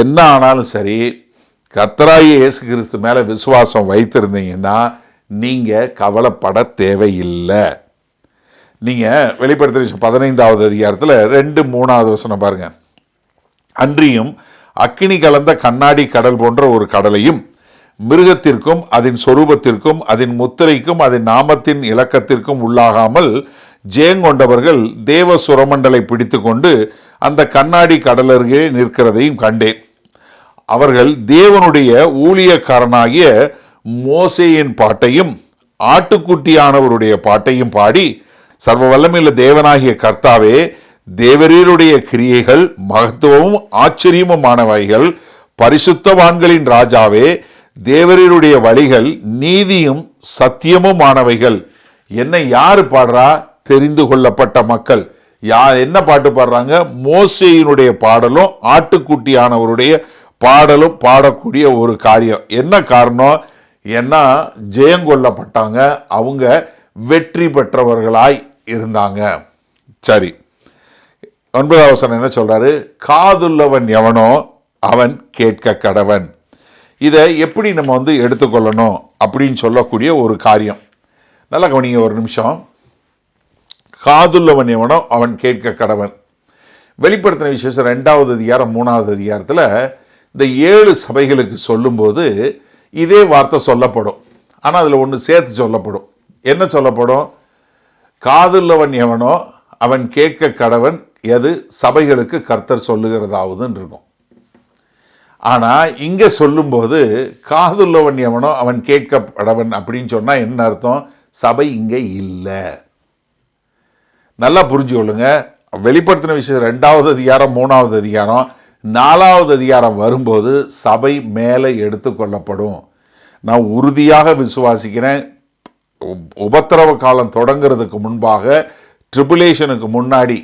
என்ன ஆனாலும் சரி கர்த்தராகிய இயேசு கிறிஸ்து மேல விசுவாசம் வைத்திருந்தீங்கன்னா நீங்க கவலைப்பட தேவையில்லை. நீங்க வெளிப்படுத்தின 15வது அதிகாரத்தில் 2-3 வசனம் பாருங்க. அன்றியும் அக்கினி கலந்த கண்ணாடி கடல் போன்ற ஒரு கடலையும் மிருகத்திற்கும் அதன் சொரூபத்திற்கும் அதன் முத்திரைக்கும் அதன் நாமத்தின் இலக்கத்திற்கும் உள்ளாகாமல் ஜெயங்கொண்டவர்கள் தேவ சுரமண்டலை பிடித்து கொண்டு அந்த கண்ணாடி கடலருகே நிற்கிறதையும் கண்டேன். அவர்கள் தேவனுடைய ஊழியக்காரனாகிய மோசேயின் பாட்டையும் ஆட்டுக்குட்டியானவருடைய பாட்டையும் பாடி, சர்வ வல்லமையுள்ள தேவனாகிய கர்த்தாவே, தேவரீருடைய கிரியைகள் மகத்துவமும் ஆச்சரியமுமானவைகள், பரிசுத்தவான்களின் ராஜாவே, தேவரீருடைய வழிகள் நீதியும் சத்தியமுமானவைகள். யாரு பாடுறா? தெரிந்து கொள்ளப்பட்ட மக்கள். என்ன பாட்டு பாடுறாங்க? மோசேயினுடைய பாடலும் ஆட்டுக்குட்டியானவருடைய பாடலும் பாடக்கூடிய ஒரு காரியம். என்ன காரணம்? ஜெயங்கொள்ளப்பட்டாங்க, அவங்க வெற்றி பெற்றவர்களாய் இருந்தாங்க. சரி, 9வது வசனம் என்ன சொல்றாரு? காதுள்ளவன் எவனோ அவன் கேட்க கடவன். இதை எப்படி நம்ம எடுத்துக்கொள்ளணும் அப்படின்னு சொல்லக்கூடிய ஒரு காரியம். நல்லா கவனிங்க ஒரு நிமிஷம். காதுள்ளவன் எவனோ அவன் கேட்க கடவன். வெளிப்படுத்தின விசேஷம் 2வது அதிகாரம் 3வது அதிகாரத்தில் இந்த 7 சபைகளுக்கு சொல்லும்போது இதே வார்த்தை சொல்லப்படும். ஆனால் அதில் ஒன்று சேர்த்து சொல்லப்படும். என்ன சொல்லப்படும்? காதுள்ளவன் எவனோ அவன் கேட்க கடவன், எது சபைகளுக்கு கர்த்தர் சொல்லுகிறதாவதுன்னு இருக்கும். ஆனால் இங்கே சொல்லும்போது காதுள்ளவன் எவனோ அவன் கேட்க கடவன் அப்படின்னு சொன்னால் என்ன அர்த்தம்? சபை இங்கே இல்லை. நல்லா புரிஞ்சுக்கொள்ளுங்க. வெளிப்படுத்தின விஷயம் 2வது அதிகாரம் 3வது அதிகாரம் 4வது அதிகாரம் வரும்போது சபை மேலே எடுத்துக்கொள்ளப்படும். நான் உறுதியாக விசுவாசிக்கிறேன், உபத்திரவ காலம் தொடங்கிறதுக்கு முன்பாக, ட்ரிபுலேஷனுக்கு முன்னாடி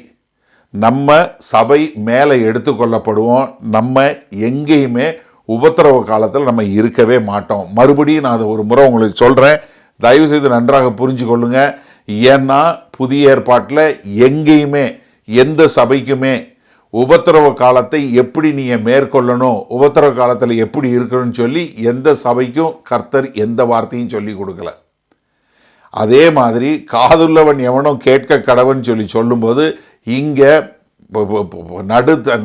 நம்ம சபை மேலே எடுத்துக்கொள்ளப்படுவோம். நம்ம எங்கேயுமே உபத்திரவ காலத்தில் நம்ம இருக்கவே மாட்டோம். மறுபடியும் நான் அதை ஒரு முறை உங்களுக்கு சொல்கிறேன், தயவுசெய்து நன்றாக புரிஞ்சு கொள்ளுங்க. ஏன்னா புதிய ஏற்பாட்டில் எங்கேயுமே எந்த சபைக்குமே உபத்திரவ காலத்தை எப்படி நீங்கள் மேற்கொள்ளணும், உபத்திரவ காலத்தில் எப்படி இருக்கணும்னு சொல்லி எந்த சபைக்கும் கர்த்தர் எந்த வார்த்தையும் சொல்லி கொடுக்கல. அதே மாதிரி காதுள்ளவன் எவனும் கேட்க கடவன் சொல்லும்போது இங்கே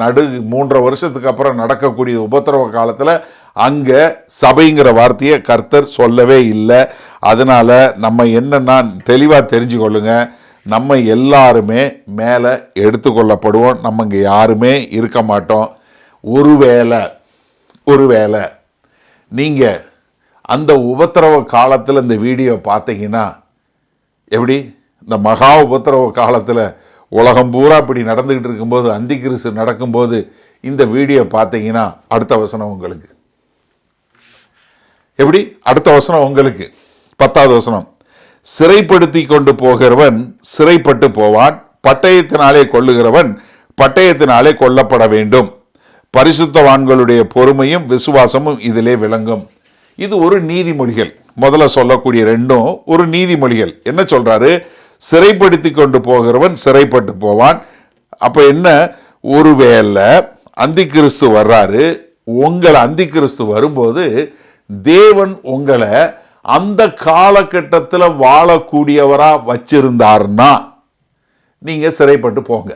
நடு 3 வருஷத்துக்கு அப்புறம் நடக்கக்கூடிய உபத்திரவ காலத்தில் அங்கே சபைங்கிற வார்த்தையை கர்த்தர் சொல்லவே இல்லை. அதனால நம்ம என்னன்னா தெளிவாக தெரிஞ்சு கொள்ளுங்க, நம்ம எல்லாருமே மேலே எடுத்துக்கொள்ளப்படுவோம். நம்ம இங்கே யாருமே இருக்க மாட்டோம். ஒருவேளை நீங்கள் அந்த உபத்திரவ காலத்தில் இந்த வீடியோ பார்த்தீங்கன்னா, எப்படி இந்த மகா உபத்திரவ காலத்தில் உலகம் பூரா இப்படி நடந்துக்கிட்டு இருக்கும்போது, அந்திகிறிஸ்து நடக்கும்போது இந்த வீடியோ பார்த்தீங்கன்னா அடுத்த வசனம் உங்களுக்கு எப்படி? அடுத்த வசனம் உங்களுக்கு 10வது வசனம். சிறைப்படுத்தி கொண்டு போகிறவன் சிறைப்பட்டு போவான், பட்டயத்தினாலே கொள்ளுகிறவன் பட்டயத்தினாலே கொல்லப்பட வேண்டும். பரிசுத்தவான்களுடைய பொறுமையும் விசுவாசமும் இதிலே விளங்கும். இது ஒரு நீதிமொழிகள். முதல்ல சொல்லக்கூடிய 2ம் ஒரு நீதிமொழிகள். என்ன சொல்றாரு? சிறைப்படுத்தி கொண்டு போகிறவன் சிறைப்பட்டு போவான். அப்ப என்ன? ஒருவேளை அந்திகிறிஸ்து வர்றாரு, உங்களை அந்திகிறிஸ்து வரும்போது தேவன் உங்களை அந்த காலகட்டத்தில் வாழக்கூடியவரா வச்சிருந்தார்னா நீங்க சிறைப்பட்டு போங்க.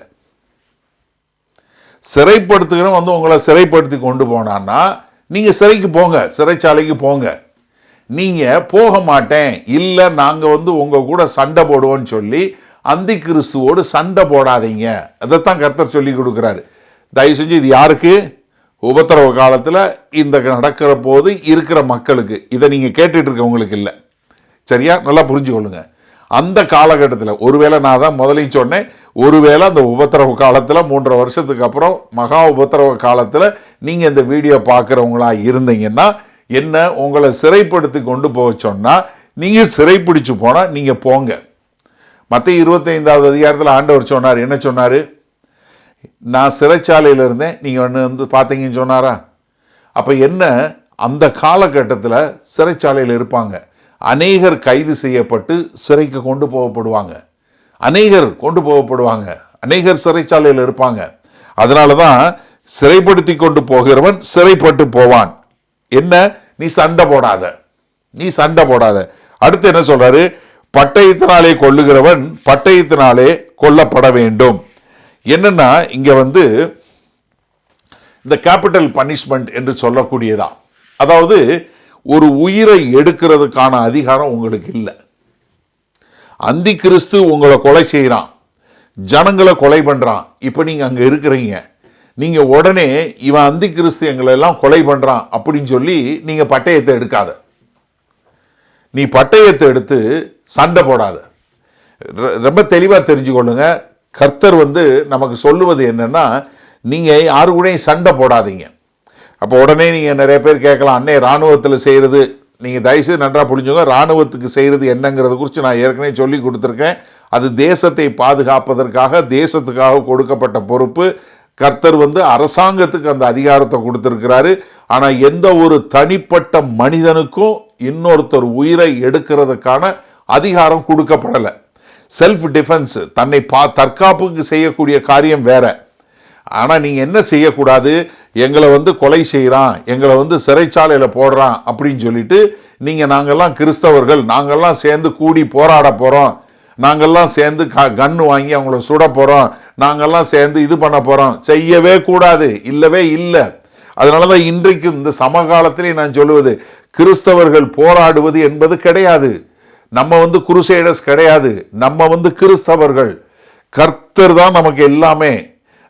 சிறைப்படுத்துகிறவன் வந்து உங்களை சிறைப்படுத்தி கொண்டு போனான்னா நீங்க சிறைக்கு போங்க, சிறைச்சாலைக்கு போங்க. நீங்க போக மாட்டேன், இல்லை நாங்க வந்து உங்க கூட சண்டை போடுவோம்னு சொல்லி அந்தி கிறிஸ்துவோடு சண்டை போடாதீங்க. அதைத்தான் கர்த்தர் சொல்லி கொடுக்கிறாரு. தயவு செஞ்சு இது யாருக்கு? உபத்திரவ காலத்தில் இந்த நடக்கிற போது இருக்கிற மக்களுக்கு. இதை நீங்க கேட்டுட்டு இருக்கவங்களுக்கு இல்லை. சரியா? நல்லா புரிஞ்சுக்கொள்ளுங்க. அந்த காலகட்டத்தில் ஒருவேளை நான் தான் முதலையும் சொன்னேன், ஒருவேளை அந்த உபத்திரவ காலத்தில் 3.5 வருஷத்துக்கு அப்புறம் மகா உபத்திரவ காலத்தில் நீங்கள் இந்த வீடியோ பார்க்குறவங்களா இருந்தீங்கன்னா என்ன உங்களை சிறைப்படுத்தி கொண்டு போக சொன்னால் நீங்கள் சிறைப்பிடிச்சு போனால் நீங்கள் போங்க. மத்தேயு 25வது அதிகாரத்தில் ஆண்டவர் சொன்னார். என்ன சொன்னார்? நான் சிறைச்சாலையில் இருந்தேன், நீங்கள் வந்து பார்த்தீங்கன்னு சொன்னாரா? அப்போ என்ன, அந்த காலகட்டத்தில் சிறைச்சாலையில் இருப்பாங்க. அநேகர் கைது செய்யப்பட்டு சிறைக்கு கொண்டு போகப்படுவாங்க, அநேகர் கொண்டு போகப்படுவாங்க, அநேகர் சிறைச்சாலையில் இருப்பாங்க. அதனால தான் சிறைப்படுத்தி கொண்டு போகிறவன் சிறைப்பட்டு போவான். என்ன, நீ சண்டை போடாத, நீ சண்டை போடாத. அடுத்து என்ன சொல்றாரு? பட்டயத்தினாலே கொல்லுகிறவன் பட்டயத்தினாலே கொல்லப்பட வேண்டும். என்னன்னா இங்க வந்து இந்த கேபிட்டல் பனிஷ்மெண்ட் என்று சொல்லக்கூடியதா, அதாவது ஒரு உயிரை எடுக்கிறதுக்கான அதிகாரம் உங்களுக்கு இல்லை. அந்தி கிறிஸ்து உங்களை கொலை செய்யறான், ஜனங்களை கொலை பண்றான். இப்ப நீங்க அங்க இருக்கிறீங்க, நீங்க உடனே இவன் அந்தி கிறிஸ்து எங்களை எல்லாம் கொலை பண்றான் அப்படின்னு சொல்லி நீங்க பட்டயத்தை எடுக்காத. நீ பட்டயத்தை எடுத்து சண்டை போடாத. ரொம்ப தெளிவா தெரிஞ்சுக்கொள்ளுங்க. கர்த்தர் வந்து நமக்கு சொல்லுவது என்னன்னா, நீங்க யாரு கூட சண்டை போடாதீங்க. அப்போ உடனே நீங்கள் நிறைய பேர் கேட்கலாம், அண்ணே இராணுவத்தில் செய்கிறது, நீங்கள் தயவுசெய்து நன்றாக புரிஞ்சுங்க, இராணுவத்துக்கு செய்கிறது என்னங்கிறத குறித்து நான் ஏற்கனவே சொல்லி கொடுத்துருக்கேன். அது தேசத்தை பாதுகாப்பதற்காக தேசத்துக்காக கொடுக்கப்பட்ட பொறுப்பு. கர்த்தர் வந்து அரசாங்கத்துக்கு அந்த அதிகாரத்தை கொடுத்துருக்கிறாரு. ஆனால் எந்த ஒரு தனிப்பட்ட மனிதனுக்கும் இன்னொருத்தர் உயிரை எடுக்கிறதுக்கான அதிகாரம் கொடுக்கப்படலை. செல்ஃப் டிஃபென்ஸ், தன்னை தற்காப்புக்கு செய்யக்கூடிய காரியம் வேற. ஆனால் நீங்கள் என்ன செய்யக்கூடாது, எங்களை வந்து கொலை செய்கிறான், எங்களை வந்து சிறைச்சாலையில் போடுறான் அப்படின்னு சொல்லிட்டு நீங்கள் நாங்கள்லாம் கிறிஸ்தவர்கள், நாங்கள்லாம் சேர்ந்து கூடி போராட போகிறோம், நாங்கள்லாம் சேர்ந்து கன்று வாங்கி அவங்கள சுட போகிறோம், நாங்கள்லாம் சேர்ந்து இது பண்ண போகிறோம், செய்யவே கூடாது, இல்லவே இல்லை. அதனால தான் இன்றைக்கு இந்த சமகாலத்திலே நான் சொல்லுவது, கிறிஸ்தவர்கள் போராடுவது என்பது கிடையாது. நம்ம வந்து குருசேடர்ஸ் கிடையாது, நம்ம வந்து கிறிஸ்தவர்கள். கர்த்தர் தான் நமக்கு எல்லாமே.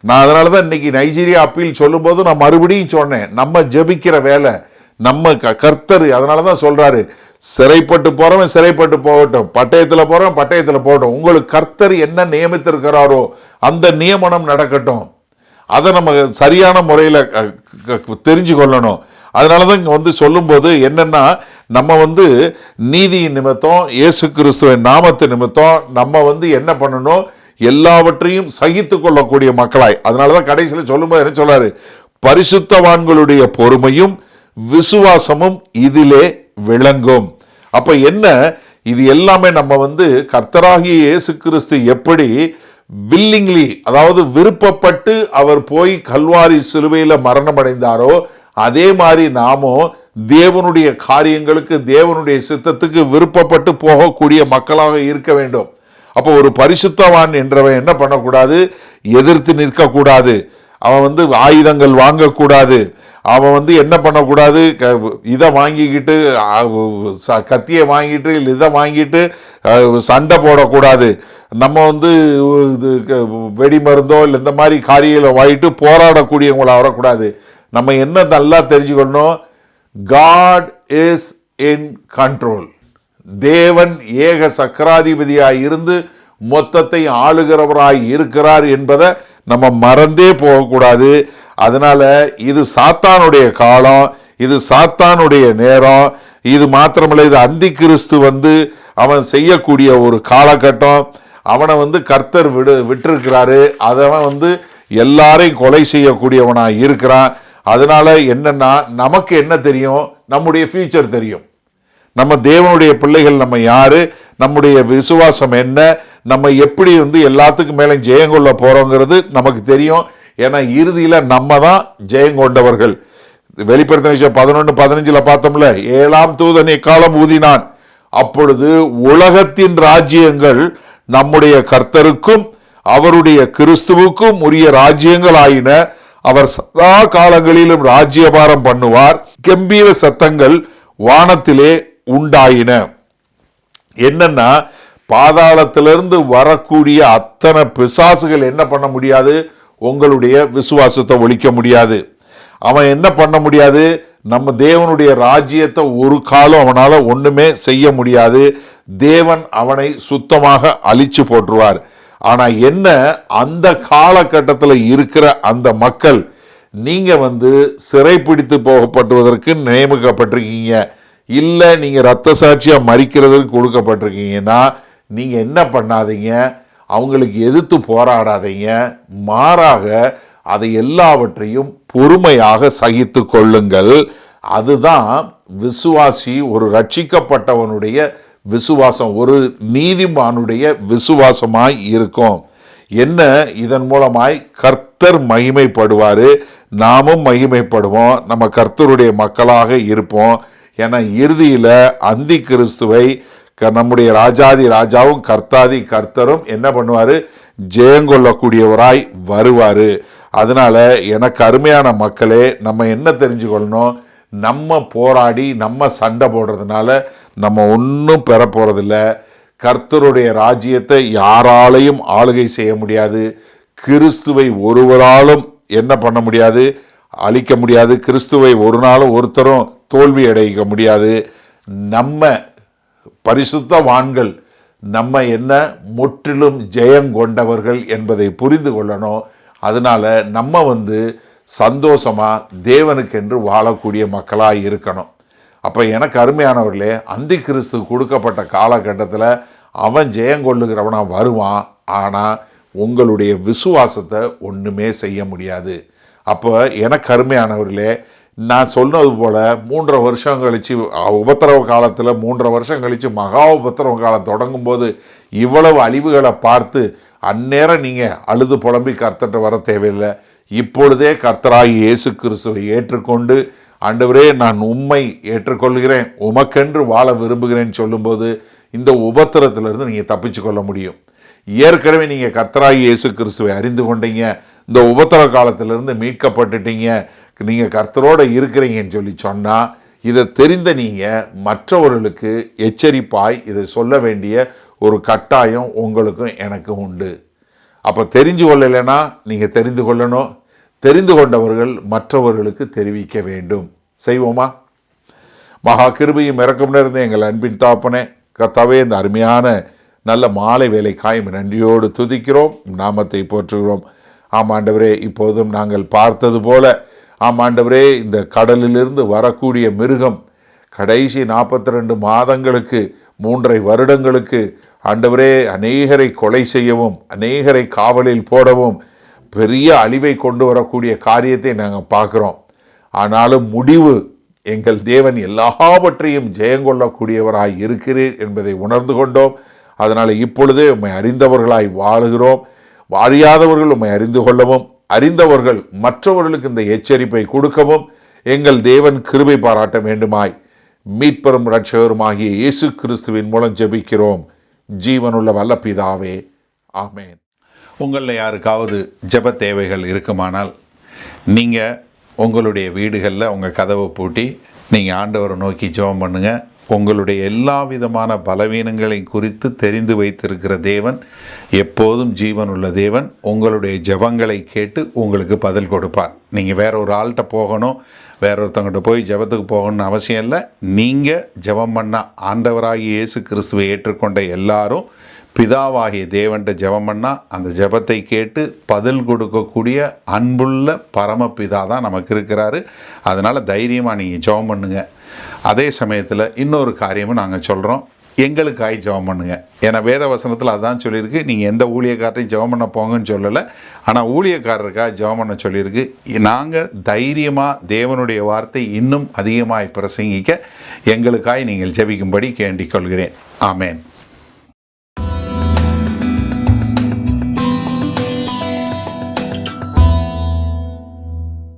நான் அதனால தான் இன்னைக்கு நைஜீரியா அப்பீல் சொல்லும்போது நான் மறுபடியும் சொன்னேன், நம்ம ஜெபிக்கிற வேலை நம்ம கர்த்தர். அதனால தான் சொல்றாரு, சிறைப்பட்டு போறவன் சிறைப்பட்டு போகட்டும், பட்டயத்தில் போறவன் பட்டயத்தில் போகட்டும், உங்களுக்கு கர்த்தர் என்ன நியமித்திருக்கிறாரோ அந்த நியமனம் நடக்கட்டும். அதை நம்ம சரியான முறையில் தெரிஞ்சு கொள்ளணும். அதனால தான் இங்கே வந்து சொல்லும்போது என்னன்னா, நம்ம வந்து நீதியின் நிமித்தம் இயேசு கிறிஸ்துவின் நாமத்து நிமித்தம் நம்ம வந்து என்ன பண்ணணும், எல்லாவற்றையும் சகித்து கொள்ளக்கூடிய மக்களாய். அதனாலதான் கடைசியில் சொல்லும்போது என்ன சொல்றாரு, பரிசுத்தவான்களுடைய பொறுமையும் விசுவாசமும் இதிலே விளங்கும். அப்ப என்ன, இது எல்லாமே நம்ம வந்து கர்த்தராகிய இயேசு கிறிஸ்து எப்படி வில்லிங்லி, அதாவது விருப்பப்பட்டு அவர் போய் கல்வாரி சிலுவையில மரணம் அடைந்தாரோ, அதே மாதிரி நாமும் தேவனுடைய காரியங்களுக்கு தேவனுடைய சித்தத்துக்கு விருப்பப்பட்டு போகக்கூடிய மக்களாக இருக்க வேண்டும். அப்போ ஒரு பரிசுத்தவான் என்றவன் என்ன பண்ணக்கூடாது, எதிர்த்து நிற்கக்கூடாது, அவன் வந்து ஆயுதங்கள் வாங்கக்கூடாது, அவன் வந்து என்ன பண்ணக்கூடாது, இதை வாங்கிக்கிட்டு கத்தியை வாங்கிட்டு இதை வாங்கிட்டு சண்டை போடக்கூடாது. நம்ம வந்து வெடி மருந்தோ இல்லை இந்த மாதிரி காரியங்களை வாங்கிட்டு போராடக்கூடியவங்களா வரக்கூடாது. நம்ம என்ன நல்லா தெரிஞ்சுக்கணும், காட் இஸ் இன் கண்ட்ரோல். தேவன் ஏக சக்கராதிபதியாய் இருந்து மொத்தத்தை ஆளுகிறவராய் இருக்கிறார் என்பதை நம்ம மறந்தே போகக்கூடாது. அதனால இது சாத்தானுடைய காலம், இது சாத்தானுடைய நேரம். இது மாத்திரமல்ல, இது அந்தி கிறிஸ்து வந்து அவன் செய்யக்கூடிய ஒரு காலகட்டம். அவனை வந்து கர்த்தர் விட்டிருக்கிறாரு. அதவன் வந்து எல்லாரையும் கொலை செய்யக்கூடியவனாய் இருக்கிறான். அதனால என்னன்னா, நமக்கு என்ன தெரியும், நம்முடைய ஃபியூச்சர் தெரியும். நம்ம தேவனுடைய பிள்ளைகள், நம்ம யாரு, நம்முடைய விசுவாசம் என்ன, நம்ம எப்படி வந்து எல்லாத்துக்கும் மேலே ஜெயங்கொள்ள போறோங்கிறது நமக்கு தெரியும். ஏன்னா இறுதியில் நம்ம தான் ஜெயங்கொண்டவர்கள். வெளிப்படுத்தின விஷயம் 11:15 பார்த்தோம்ல, 7ஆம் தூதன் எக்காலம் ஊதினான், அப்பொழுது உலகத்தின் ராஜ்யங்கள் நம்முடைய கர்த்தருக்கும் அவருடைய கிறிஸ்துவுக்கும் உரிய ராஜ்யங்கள் ஆயின. அவர் சதா காலங்களிலும் ராஜ்யபாரம் பண்ணுவார். கம்பீர சத்தங்கள் வானத்திலே உண்டாயின. என்னன்னா, பாதாளத்திலிருந்து வரக்கூடிய அத்தனை பிசாசுகள் என்ன பண்ண முடியாது? உங்களுடைய விசுவாசத்தை ஒழிக்க முடியாது. அவன் என்ன பண்ண முடியாது? நம்ம தேவனுடைய ராஜ்யத்தை ஒரு காலம் அவனால ஒண்ணுமே செய்ய முடியாது. தேவன் அவனை சுத்தமாக அழிச்சு போட்டுருவார். ஆனா என்ன, அந்த காலகட்டத்தில் இருக்கிற அந்த மக்கள், நீங்க சிறைப்பிடித்து போகப்படுவதற்கு நியமிக்கப்பட்டிருக்கீங்க, இல்ல நீங்க ரத்த சாட்சியா மறிக்கிறதுக்கு கொடுக்கப்பட்டிருக்கீங்கன்னா, நீங்க என்ன பண்ணாதீங்க, அவங்களுக்கு எதிர்த்து போராடாதீங்க. மாறாக அதை எல்லாவற்றையும் பொறுமையாக சகித்து கொள்ளுங்கள். அதுதான் விசுவாசி, ஒரு ரட்சிக்கப்பட்டவனுடைய விசுவாசம், ஒரு நீதிமானுடைய விசுவாசமாய் இருக்கும். என்ன, இதன் மூலமாய் கர்த்தர் மகிமைப்படுவார், நாமும் மகிமைப்படுவோம், நம்ம கர்த்தருடைய மக்களாக இருப்போம். ஏன்னா இறுதியில் அந்தி கிறிஸ்துவை நம்முடைய ராஜாதி ராஜாவும் கர்த்தாதி கர்த்தரும் என்ன பண்ணுவார்? ஜெயங்கொள்ளக்கூடியவராய் வருவார். அதனால எனக்கு அருமையான மக்களே, நம்ம என்ன தெரிஞ்சுக்கொள்ளணும்? நம்ம போராடி நம்ம சண்டை போடுறதுனால நம்ம ஒன்றும் பெற போறதில்ல. கர்த்தருடைய ராஜ்யத்தை யாராலையும் ஆளுகை செய்ய முடியாது. கிறிஸ்துவை ஒருவராலும் என்ன பண்ண முடியாது? அழிக்க முடியாது. கிறிஸ்துவை ஒரு நாளும் ஒருத்தரும் தோல்வி அடைக்க முடியாது. நம்ம பரிசுத்தவான்கள், நம்ம என்ன முற்றிலும் ஜெயங்கொண்டவர்கள் என்பதை புரிந்து கொள்ளணும். அதனால நம்ம சந்தோஷமா தேவனுக்கென்று வாழக்கூடிய மக்களாக இருக்கணும். அப்போ எனக்கு அருமையானவர்களே, அந்தி கிறிஸ்து கொடுக்கப்பட்ட காலகட்டத்தில் அவன் ஜெயங்கொள்ளுகிறவனாக வருவான். ஆனால் உங்களுடைய விசுவாசத்தை ஒன்றுமே செய்ய முடியாது. அப்போ எனக்கு அருமையானவர்களே, நான் சொன்னது போல் 3.5 வருஷம் கழித்து உபத்திரவ காலத்தில் 3.5 வருஷம் கழித்து மகா உபத்திரவ காலம் தொடங்கும்போது இவ்வளவு அழிவுகளை பார்த்து அந்நேரம் நீங்கள் அழுது புலம்பி கர்த்தர்கிட்ட வர தேவையில்லை. இப்பொழுதே கர்த்தராகி இயேசு கிறிஸ்துவை ஏற்றுக்கொண்டு, ஆண்டவரே நான் உம்மை ஏற்றுக்கொள்கிறேன், உமக்கென்று வாழ விரும்புகிறேன்னு சொல்லும்போது இந்த உபத்திரத்திலிருந்து நீங்கள் தப்பிச்சு கொள்ள முடியும். ஏற்கனவே நீங்கள் கர்த்தராகி இயேசு கிறிஸ்துவை அறிந்து கொண்டீங்க, இந்த உபத்திர காலத்திலிருந்து மீட்கப்பட்டுட்டீங்க, நீங்கள் கர்த்தரோடு இருக்கிறீங்கன்னு சொன்னால், இதை தெரிந்த நீங்கள் மற்றவர்களுக்கு எச்சரிப்பாய் இதை சொல்ல வேண்டிய ஒரு கட்டாயம் உங்களுக்கும் எனக்கும் உண்டு. அப்போ தெரிஞ்சு கொள்ளலைன்னா நீங்கள் தெரிந்து கொள்ளணும். தெரிந்து கொண்டவர்கள் மற்றவர்களுக்கு தெரிவிக்க வேண்டும். செய்வோமா? மகா கிருபையும் இரக்கம் நிறைந்த எங்கள் அன்பின் தாப்பனே, கர்த்தாவே, இந்த அருமையான நல்ல மாலை வேலைக்காய் நன்றியோடு துதிக்கிறோம், நாமத்தை போற்றுகிறோம். ஆமாண்டவரே, இப்போதும் நாங்கள் பார்த்தது போல ஆமாண்டவரே, இந்த கடலிலிருந்து வரக்கூடிய மிருகம் கடைசி 42 மாதங்களுக்கு 3.5 வருடங்களுக்கு ஆண்டவரே அநேகரை கொலை செய்யவும் அநேகரை காவலில் போடவும் பெரிய அழிவை கொண்டு வரக்கூடிய காரியத்தை நாங்கள் பார்க்குறோம். ஆனாலும் முடிவு, எங்கள் தேவன் எல்லாவற்றையும் ஜெயங்கொள்ளக்கூடியவராய் இருக்கிறீர் என்பதை உணர்ந்து கொண்டோம். அதனால் இப்பொழுதே உம்மை அறிந்தவர்களாய் வாழுகிறோம். அறியாதவர்கள் உம்மை அறிந்து கொள்ளவும், அறிந்தவர்கள் மற்றவர்களுக்கு இந்த எச்சரிப்பை கொடுக்கவும் எங்கள் தேவன் கிருபை பாராட்ட வேண்டுமாய் மீட்பெரும் இரட்சகருமாகிய இயேசு கிறிஸ்துவின் மூலம் ஜெபிக்கிறோம், ஜீவனுள்ள வல்ல பிதாவே, ஆமேன். உங்களில் யாருக்காவது ஜெப தேவைகள் இருக்குமானால் நீங்கள் உங்களுடைய வீடுகளில் உங்கள் கதவை பூட்டி நீங்கள் ஆண்டவரை நோக்கி ஜெபம் பண்ணுங்கள். உங்களுடைய எல்லா விதமான பலவீனங்களை குறித்து தெரிந்து வைத்திருக்கிற தேவன், எப்போதும் ஜீவனுள்ள தேவன், உங்களுடைய ஜெபங்களை கேட்டு உங்களுக்கு பதில் கொடுப்பார். நீங்கள் வேற ஒரு ஆள்கிட்ட போகணும், வேற ஒருத்தவங்கிட்ட போய் ஜெபத்துக்கு போகணும்னு அவசியம் இல்லை. நீங்கள் ஜெபம் பண்ண ஆண்டவராகிய இயேசு கிறிஸ்துவை ஏற்றுக்கொண்ட எல்லாரும் பிதாவாகிய தேவன்கிட்ட ஜெபம் பண்ணால் அந்த ஜெபத்தை கேட்டு பதில் கொடுக்கக்கூடிய அன்புள்ள பரமபிதா தான் நமக்கு இருக்கிறாரு. அதனால் தைரியமாக நீங்கள் ஜெபம் பண்ணுங்கள். அதே சமயத்தில் இன்னொரு காரியமும் நாங்கள் சொல்கிறோம், எங்களுக்காய் ஜெபம் பண்ணுங்கள். ஏன்னா வேத வசனத்தில் அதான் சொல்லியிருக்கு, நீங்கள் எந்த ஊழியக்காரரையும் ஜெபம் பண்ண போங்கன்னு சொல்லலை, ஆனால் ஊழியக்காரருக்காக ஜெபம் பண்ண சொல்லியிருக்கு. நாங்கள் தைரியமாக தேவனுடைய வார்த்தை இன்னும் அதிகமாக பிரசங்கிக்க எங்களுக்காய் நீங்கள் ஜெபிக்கும்படி கேண்டிக் கொள்கிறேன். ஆமேன்.